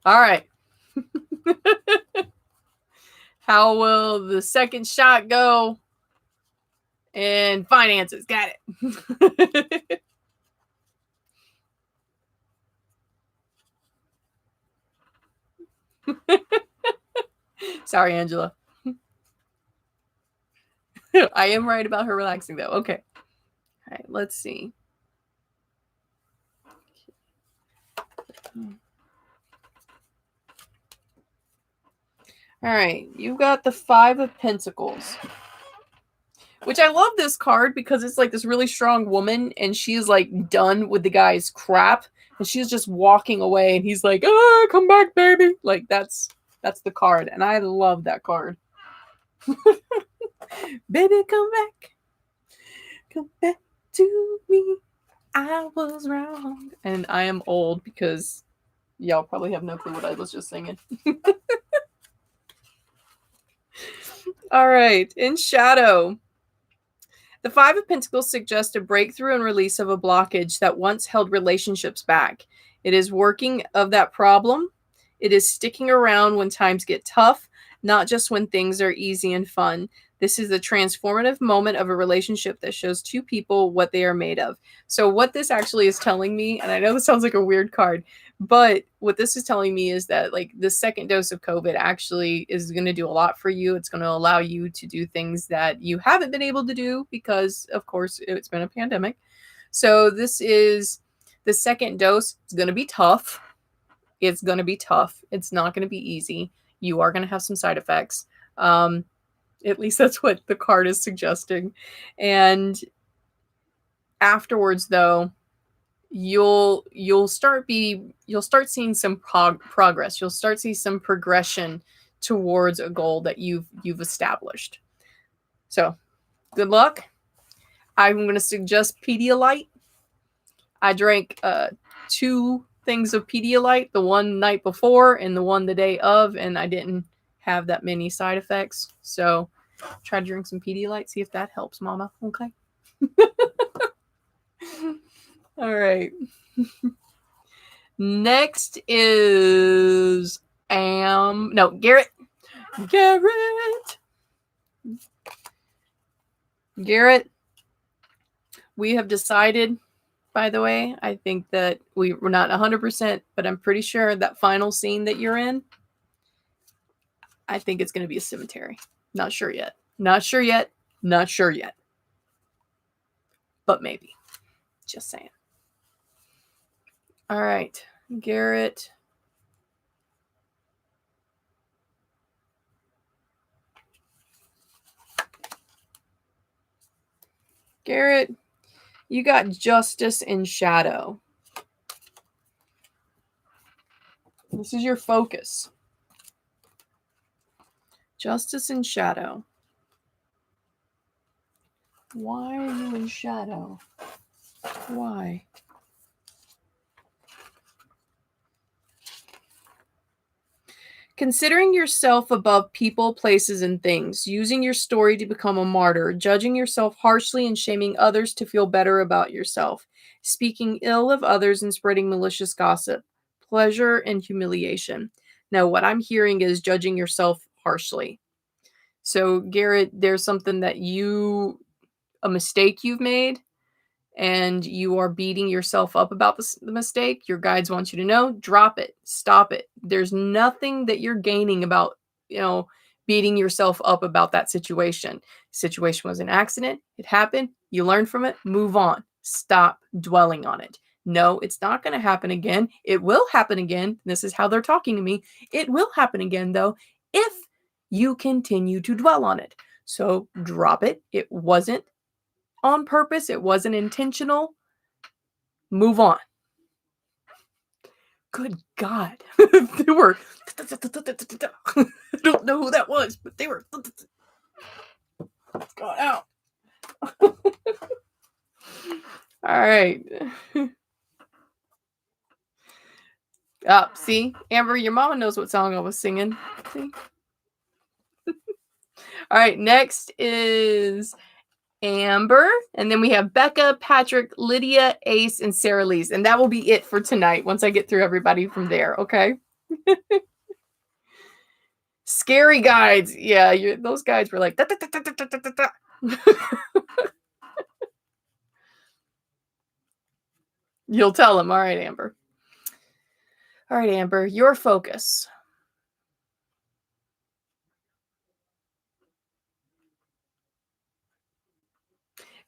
All right. How will the second shot go? And finances. Got it. Sorry, Angela. I am right about her relaxing, though. Okay. All right, let's see. All right, you got the Five of Pentacles. Which I love this card because it's like this really strong woman and she is like done with the guy's crap, And she's just walking away, and he's like, "Ah, come back, baby!" Like that's the card, and I love that card. Baby, come back to me. I was wrong, and I am old because y'all probably have no clue what I was just singing. All right, in shadow. The Five of Pentacles suggests a breakthrough and release of a blockage that once held relationships back. It is working of that problem. It is sticking around when times get tough, not just when things are easy and fun. This is the transformative moment of a relationship that shows two people what they are made of. So, what this actually is telling me, and I know this sounds like a weird card, but what this is telling me is that, like, the second dose of COVID actually is going to do a lot for you. It's going to allow you to do things that you haven't been able to do because, of course, it's been a pandemic. So, this is the second dose. It's going to be tough. It's going to be tough. It's not going to be easy. You are going to have some side effects. At least that's what the card is suggesting. And afterwards, though, you'll start seeing some progress. You'll start seeing some progression towards a goal that you've established. So, good luck. I'm going to suggest Pedialyte. I drank 2 things of Pedialyte, the one night before and the one the day of, and I didn't have that many side effects. So, try to drink some Pedialyte, see if that helps, Mama. Okay. All right. Next is Garrett. Garrett, we have decided, by the way, I think that we're not 100%, but I'm pretty sure that final scene that you're in, I think it's going to be a cemetery. Not sure yet. But maybe. Just saying. All right. Garrett. Garrett, you got justice in shadow. This is your focus. Justice in shadow. Why are you in shadow? Why? Considering yourself above people, places, and things, using your story to become a martyr, judging yourself harshly and shaming others to feel better about yourself, speaking ill of others and spreading malicious gossip, pleasure and humiliation. Now, what I'm hearing is judging yourself harshly. So, Garrett, there's something a mistake you've made, and you are beating yourself up about the mistake. Your guides want you to know, drop it, stop it. There's nothing that you're gaining about, beating yourself up about that situation. Situation was an accident. It happened. You learn from it. Move on. Stop dwelling on it. No, it's not going to happen again. It will happen again. This is how they're talking to me. It will happen again, though, if you continue to dwell on it. So drop it. It wasn't on purpose. It wasn't intentional. Move on. Good God. They were. I don't know who that was, but they were. It's gone out. All right. See, Amber, your mama knows what song I was singing. See? All right, next is Amber, and then we have Becca, Patrick, Lydia, Ace, and Sarah Lee's, and that will be it for tonight once I get through everybody from there, okay? Scary guides. Yeah, those guides were like, da, da, da, da, da, da, da. You'll tell them. All right, Amber. All right, Amber, your focus.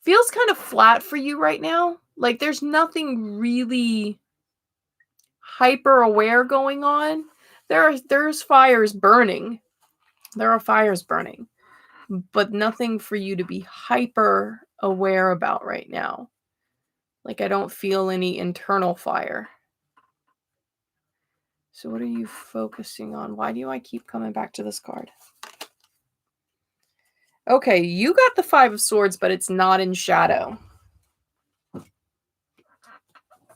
Feels kind of flat for you right now. Like there's nothing really hyper aware going on. There's fires burning. There are fires burning, but nothing for you to be hyper aware about right now. Like I don't feel any internal fire. So what are you focusing on? Why do I keep coming back to this card? Okay, you got the Five of Swords, but it's not in shadow.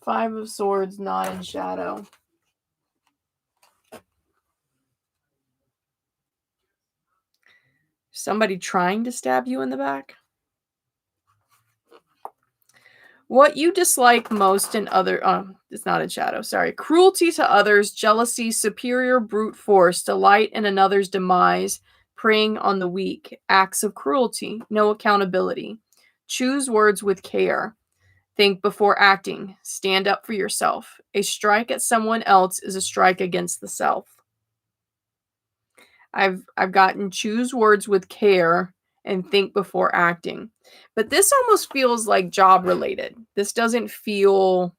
Five of Swords, not in shadow. Somebody trying to stab you in the back? What you dislike most in other... it's not in shadow, sorry. Cruelty to others, jealousy, superior brute force, delight in another's demise, preying on the weak, acts of cruelty, no accountability. Choose words with care. Think before acting. Stand up for yourself. A strike at someone else is a strike against the self. I've gotten choose words with care and think before acting. But this almost feels like job related. This doesn't feel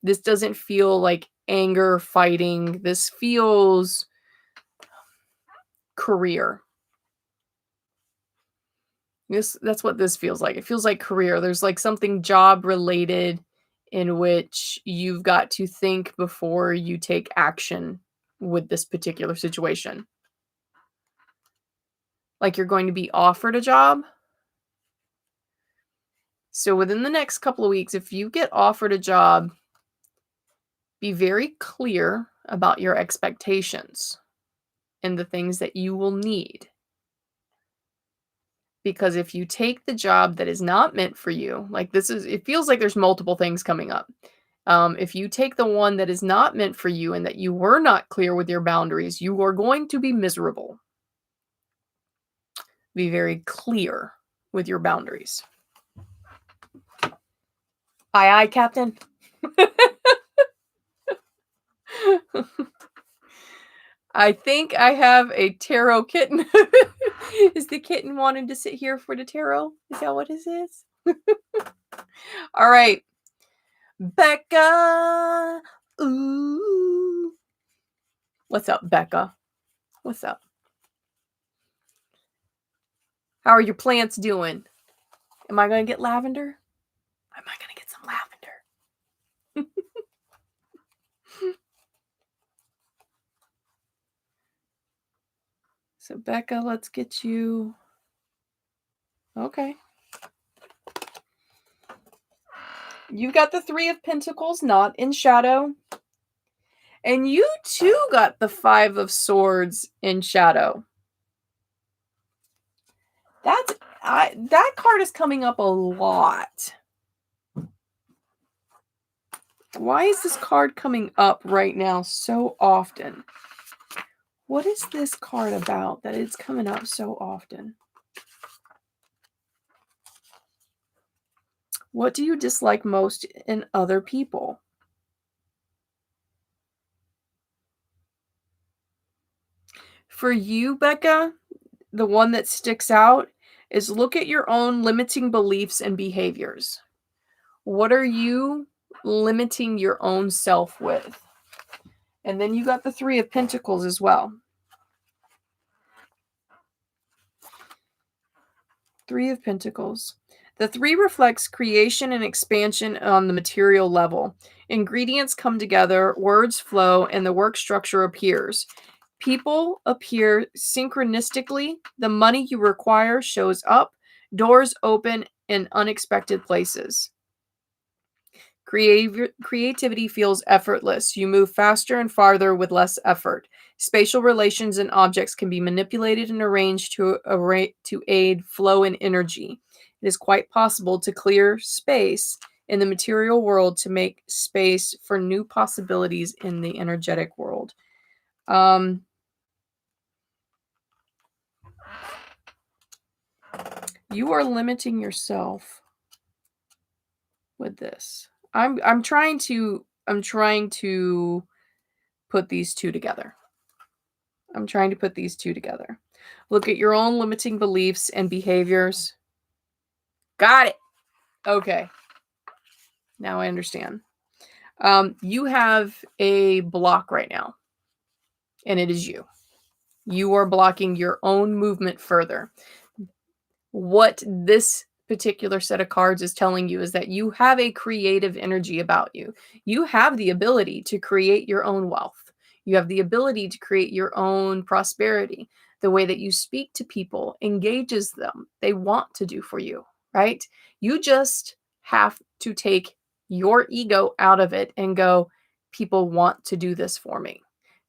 like anger, fighting. This feels career. That's what this feels like. It feels like career. There's like something job related in which you've got to think before you take action with this particular situation. Like you're going to be offered a job. So within the next couple of weeks, if you get offered a job, be very clear about your expectations and the things that you will need. Because if you take the job that is not meant for you, like it feels like there's multiple things coming up. If you take the one that is not meant for you and that you were not clear with your boundaries, you are going to be miserable. Be very clear with your boundaries. Aye, aye, Captain. I think I have a tarot kitten. Is the kitten wanting to sit here for the tarot? Is that what this is? All right. Becca. Ooh. What's up, Becca? What's up? How are your plants doing? Am I going to get lavender? Am I going to get some lavender? So, Becca, let's get you... Okay. You've got the Three of Pentacles, not in shadow. And you too got the Five of Swords in shadow. That card is coming up a lot. Why is this card coming up right now so often? What is this card about that it's coming up so often? What do you dislike most in other people? For you, Becca, the one that sticks out is look at your own limiting beliefs and behaviors. What are you limiting your own self with? And then you got the Three of Pentacles as well. Three of Pentacles. The three reflects creation and expansion on the material level. Ingredients come together, words flow, and the work structure appears. People appear synchronistically. The money you require shows up. Doors open in unexpected places. Creativity feels effortless. You move faster and farther with less effort. Spatial relations and objects can be manipulated and arranged to aid flow and energy. It is quite possible to clear space in the material world to make space for new possibilities in the energetic world. You are limiting yourself with this. I'm trying to put these two together. Look at your own limiting beliefs and behaviors. Got it. Okay. Now I understand. You have a block right now, and it is you. You are blocking your own movement further. What this particular set of cards is telling you is that you have a creative energy about you. You have the ability to create your own wealth. You have the ability to create your own prosperity. The way that you speak to people engages them. They want to do for you, right? You just have to take your ego out of it and go, people want to do this for me.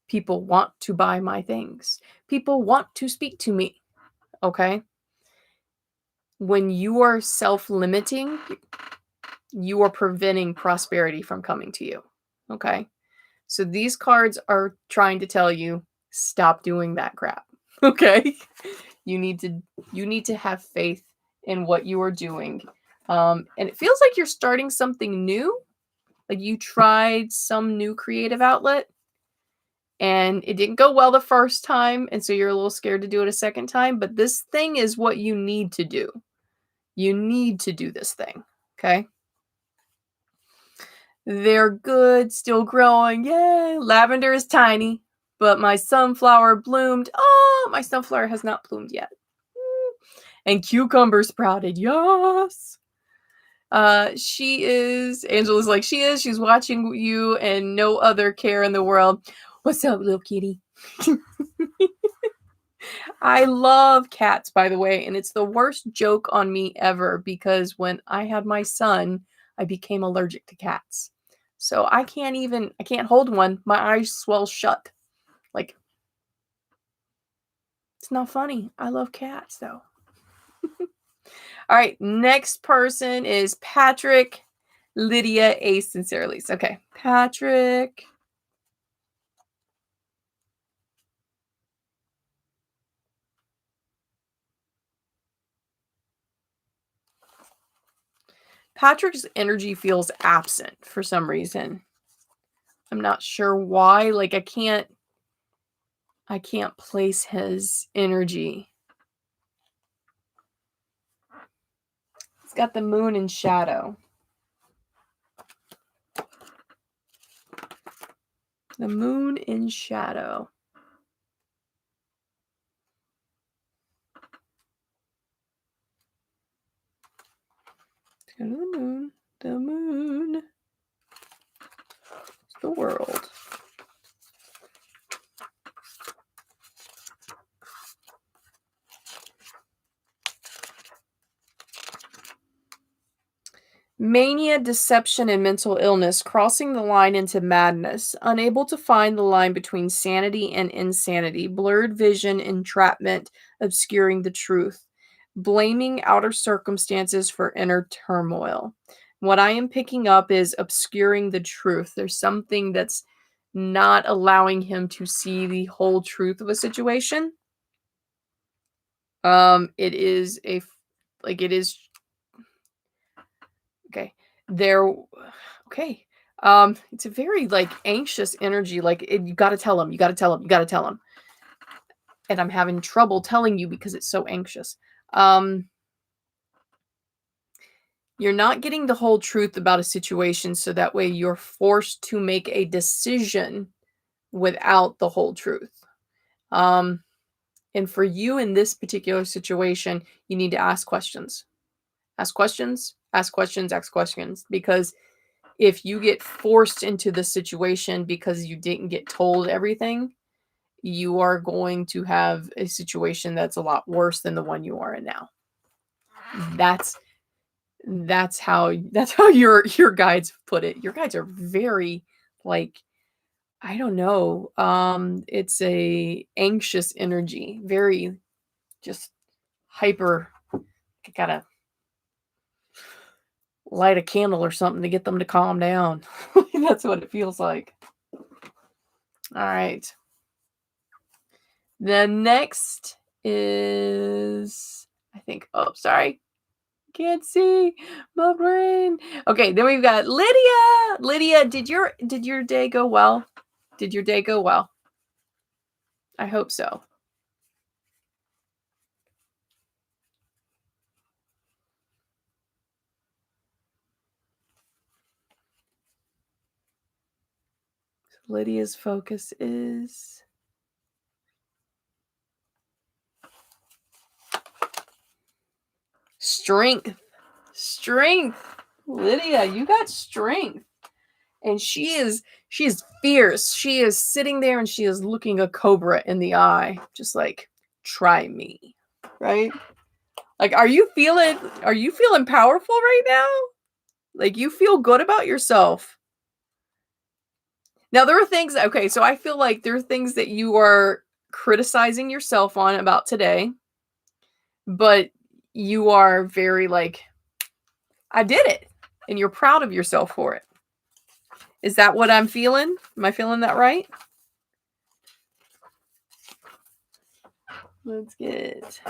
People want to buy my things. People want to speak to me. Okay? When you are self-limiting, you are preventing prosperity from coming to you. Okay? So these cards are trying to tell you, stop doing that crap. Okay? You need to have faith in what you are doing. And it feels like you're starting something new. Like you tried some new creative outlet and it didn't go well the first time, and so you're a little scared to do it a second time, but this thing is what you need to do. You need to do this thing, okay? They're good, still growing. Yay! Lavender is tiny, but my sunflower bloomed. Oh, my sunflower has not bloomed yet. And cucumber sprouted. Yes. Angela's like, she's watching you and no other care in the world. What's up, little kitty? I love cats, by the way, and it's the worst joke on me ever because when I had my son, I became allergic to cats. So I can't hold one. My eyes swell shut. Like, it's not funny. I love cats, though. All right, next person is Patrick, Lydia, Ace, and Sarah Lise. Okay, Patrick. Patrick's energy feels absent for some reason. I'm not sure why. Like I can't place his energy. He's got the moon in shadow. The moon in shadow. Let's go to the moon. The moon. It's the world. Mania, deception, and mental illness, crossing the line into madness, unable to find the line between sanity and insanity, blurred vision, entrapment, obscuring the truth, blaming outer circumstances for inner turmoil. What I am picking up is obscuring the truth. There's something that's not allowing him to see the whole truth of a situation. It is okay. Okay. It's a very like anxious energy. Like you got to tell him. You got to tell him. You got to tell him. And I'm having trouble telling you because it's so anxious. You're not getting the whole truth about a situation, so that way you're forced to make a decision without the whole truth. And for you in this particular situation, you need to ask questions. Ask questions, ask questions, ask questions. Because if you get forced into the situation because you didn't get told everything, you are going to have a situation that's a lot worse than the one you are in now. That's how your guides put it. Your guides are very like I don't know. It's a anxious energy, very just hyper. I gotta light a candle or something to get them to calm down. That's what it feels like. All right. The next is, I think, oh, sorry. Can't see my brain. Okay, then we've got Lydia. Lydia, did your day go well? Did your day go well? I hope so. Lydia's focus is strength. Strength. Lydia, you got strength. And she is fierce. She is sitting there and she is looking a cobra in the eye, just like, try me. Right? Like, are you feeling powerful right now? Like, you feel good about yourself. Now, there are things, okay, so I feel like there are things that you are criticizing yourself on about today, but you are very like, I did it. And you're proud of yourself for it. Is that what I'm feeling? Am I feeling that right? Let's get.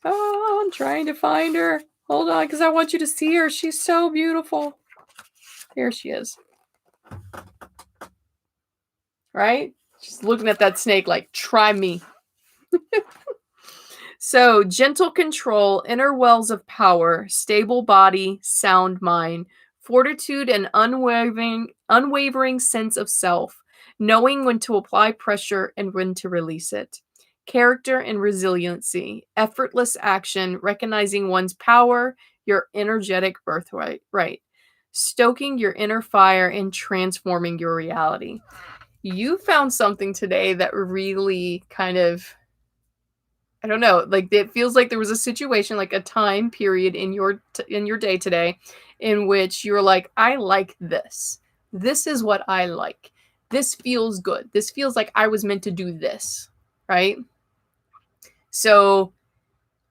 Oh, I'm trying to find her. Hold on, because I want you to see her. She's so beautiful. Here she is. Right? She's looking at that snake like, try me. So, gentle control, inner wells of power, stable body, sound mind, fortitude, and unwavering sense of self, knowing when to apply pressure and when to release it. Character and resiliency, effortless action, recognizing one's power, your energetic birthright, right. Stoking your inner fire and transforming your reality. You found something today that really kind of, I don't know, like it feels like there was a situation, like a time period in your day today in which you're like, I like this. This is what I like. This feels good. This feels like I was meant to do this, right? So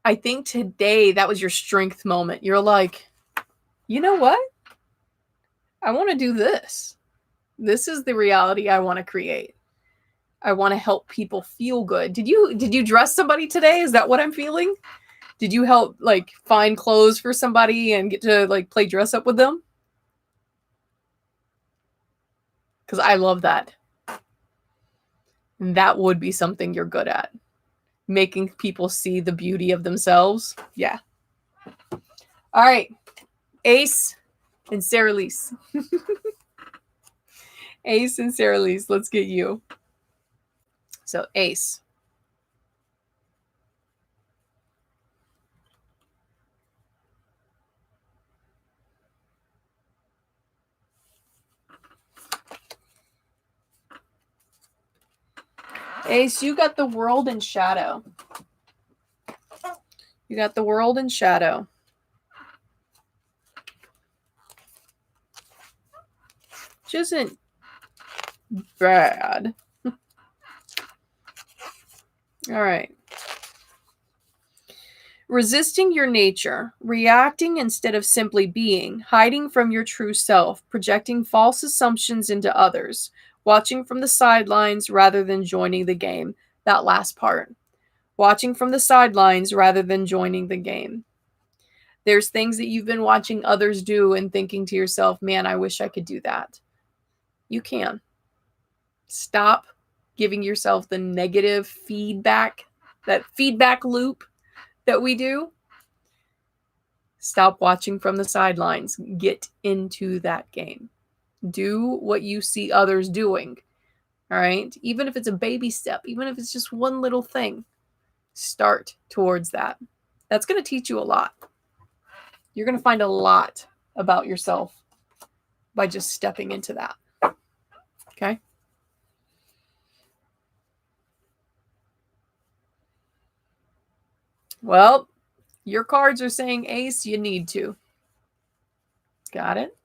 I think today that was your strength moment. You're like, you know what? I want to do this. This is the reality I want to create. I want to help people feel good. Did you dress somebody today? Is that what I'm feeling? Did you help like find clothes for somebody and get to like play dress up with them? Because I love that. And that would be something you're good at. Making people see the beauty of themselves. Yeah. All right. Ace and Sarah Lise. Ace and Sarah Lise, let's get you. So Ace. Ace, you got the world in shadow. You got the world in shadow. Which isn't bad. All right. Resisting your nature, reacting instead of simply being, hiding from your true self, projecting false assumptions into others, watching from the sidelines rather than joining the game. That last part. Watching from the sidelines rather than joining the game. There's things that you've been watching others do and thinking to yourself, man, I wish I could do that. You can. Stop giving yourself the negative feedback, that feedback loop that we do. Stop watching from the sidelines. Get into that game. Do what you see others doing. All right? Even if it's a baby step, even if it's just one little thing, start towards that. That's going to teach you a lot. You're going to find a lot about yourself by just stepping into that. Okay? Well, your cards are saying, Ace, you need to. Got it?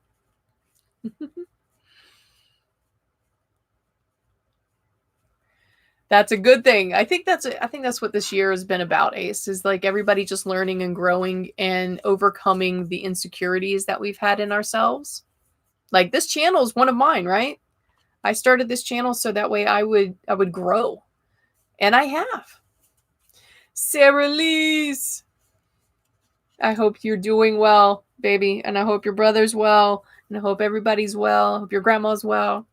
That's a good thing. I think that's what this year has been about, Ace, is like everybody just learning and growing and overcoming the insecurities that we've had in ourselves. Like this channel is one of mine, right? I started this channel so that way I would grow. And I have. Sarah Lise, I hope you're doing well, baby. And I hope your brother's well. And I hope everybody's well. I hope your grandma's well.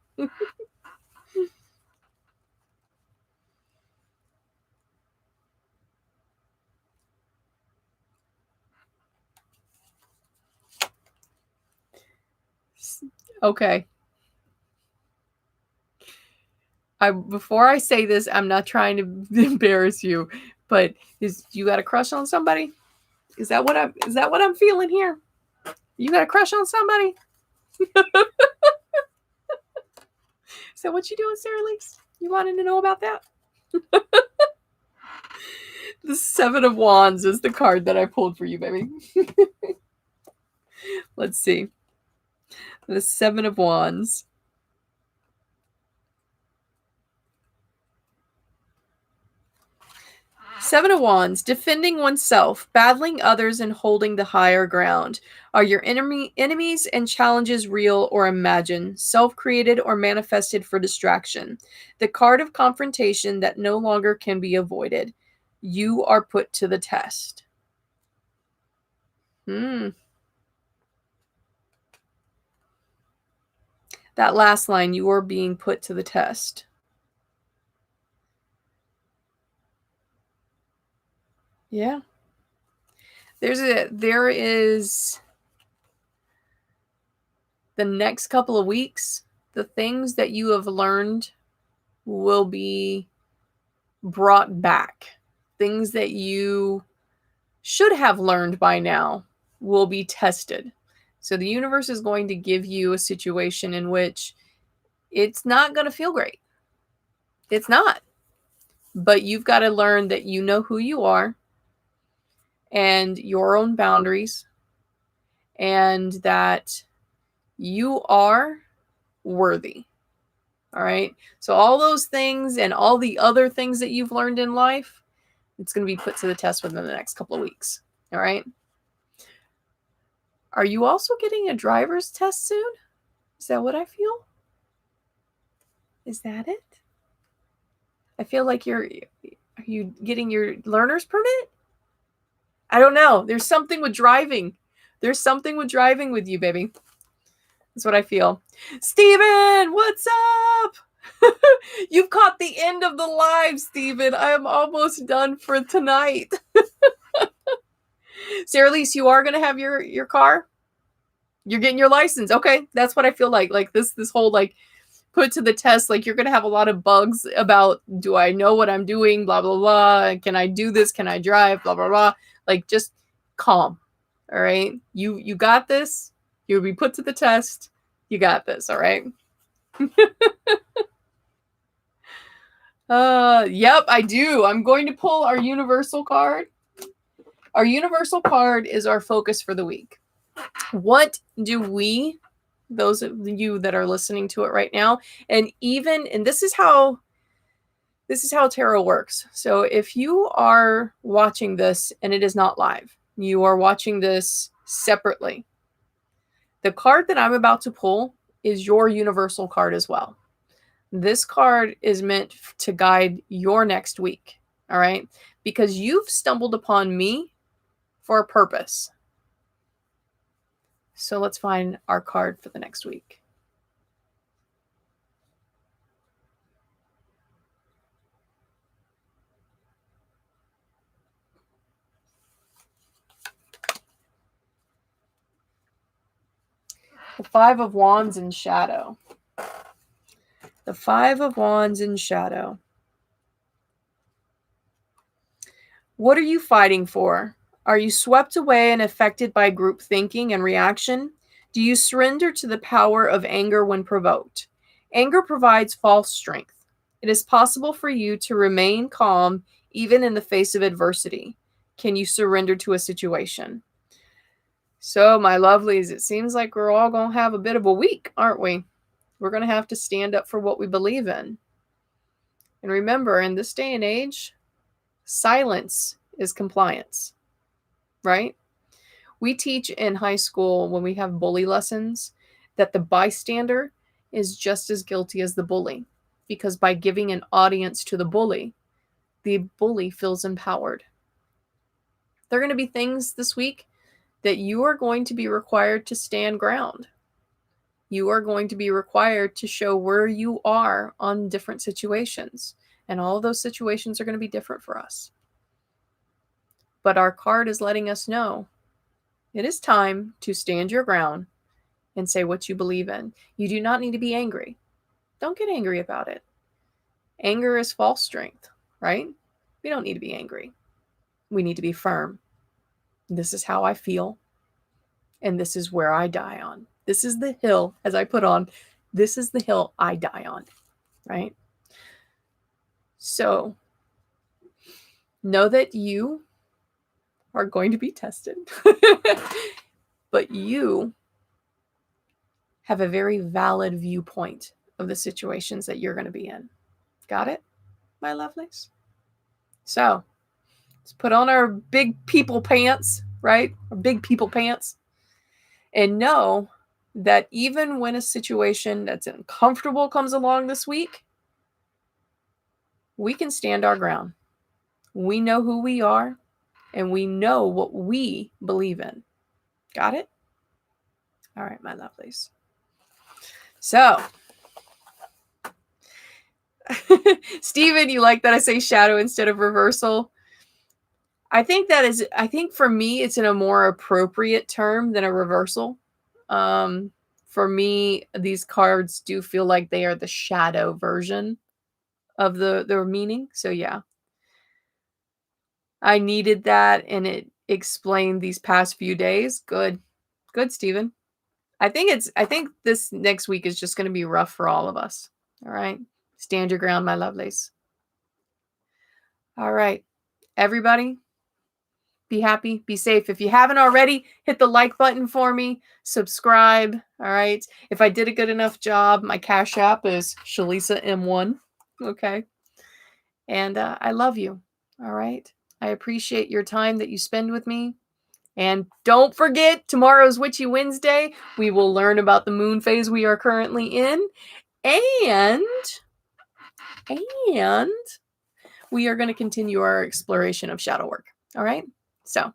Okay. Before I say this, I'm not trying to embarrass you, but you got a crush on somebody? Is that what I'm feeling here? You got a crush on somebody? Is that what you doing, Sarah Lise? You wanted to know about that? The Seven of Wands is the card that I pulled for you, baby. Let's see. The Seven of Wands. Seven of Wands, defending oneself, battling others, and holding the higher ground. Are your enemies and challenges real or imagined, self-created or manifested for distraction? The card of confrontation that no longer can be avoided. You are put to the test. That last line, you are being put to the test. Yeah. There is the next couple of weeks, the things that you have learned will be brought back. Things that you should have learned by now will be tested. So the universe is going to give you a situation in which it's not going to feel great. It's not. But you've got to learn that you know who you are and your own boundaries, and that you are worthy. All right. So all those things and all the other things that you've learned in life, it's going to be put to the test within the next couple of weeks. All right. Are you also getting a driver's test soon? Is that what I feel? Is that it? I feel like are you getting your learner's permit? I don't know. There's something with driving. There's something with driving with you, baby. That's what I feel. Steven, what's up? You've caught the end of the live, Steven. I am almost done for tonight. Sarah Lise, you are going to have your car? You're getting your license. Okay, that's what I feel like. Like this whole like put to the test, like you're going to have a lot of bugs about, do I know what I'm doing? Blah, blah, blah. Can I do this? Can I drive? Blah, blah, blah. Like just calm. All right. You got this. You'll be put to the test. You got this. All right. Yep, I do. I'm going to pull our universal card. Our universal card is our focus for the week. What do we, those of you that are listening to it right now, and this is how tarot works. So if you are watching this and it is not live, you are watching this separately, the card that I'm about to pull is your universal card as well. This card is meant to guide your next week, all right? Because you've stumbled upon me for a purpose. So let's find our card for the next week. The Five of Wands in shadow. The Five of Wands in shadow. What are you fighting for? Are you swept away and affected by group thinking and reaction? Do you surrender to the power of anger when provoked? Anger provides false strength. It is possible for you to remain calm even in the face of adversity. Can you surrender to a situation? So, my lovelies, it seems like we're all going to have a bit of a week, aren't we? We're going to have to stand up for what we believe in. And remember, in this day and age, silence is compliance, right? We teach in high school when we have bully lessons that the bystander is just as guilty as the bully, because by giving an audience to the bully feels empowered. There are going to be things this week that you are going to be required to stand ground. You are going to be required to show where you are on different situations. And all of those situations are going to be different for us. But our card is letting us know it is time to stand your ground and say what you believe in. You do not need to be angry. Don't get angry about it. Anger is false strength, right? We don't need to be angry. We need to be firm. This is how I feel. And this is where I die on. This is the hill, as I put on, this is the hill I die on, right? So know that you are going to be tested, but you have a very valid viewpoint of the situations that you're going to be in. Got it, my lovelies? So let's put on our big people pants, right? Our big people pants, and know that even when a situation that's uncomfortable comes along this week, we can stand our ground. We know who we are, and we know what we believe in. Got it? All right, my lovelies. So, Stephen, you like that I say shadow instead of reversal? I think for me, it's in a more appropriate term than a reversal. For me, these cards do feel like they are the shadow version of the meaning. So yeah, I needed that, and it explained these past few days. Good, Stephen. I think this next week is just going to be rough for all of us. All right, stand your ground, my lovelies. All right, everybody, be happy, be safe. If you haven't already, hit the like button for me, subscribe. All right. If I did a good enough job, my Cash App is Shalisa M1. Okay. And I love you. All right. I appreciate your time that you spend with me. And don't forget, tomorrow's Witchy Wednesday. We will learn about the moon phase we are currently in. And we are going to continue our exploration of shadow work. All right. So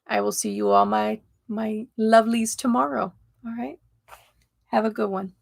I will see you all, my lovelies, tomorrow. All right. Have a good one.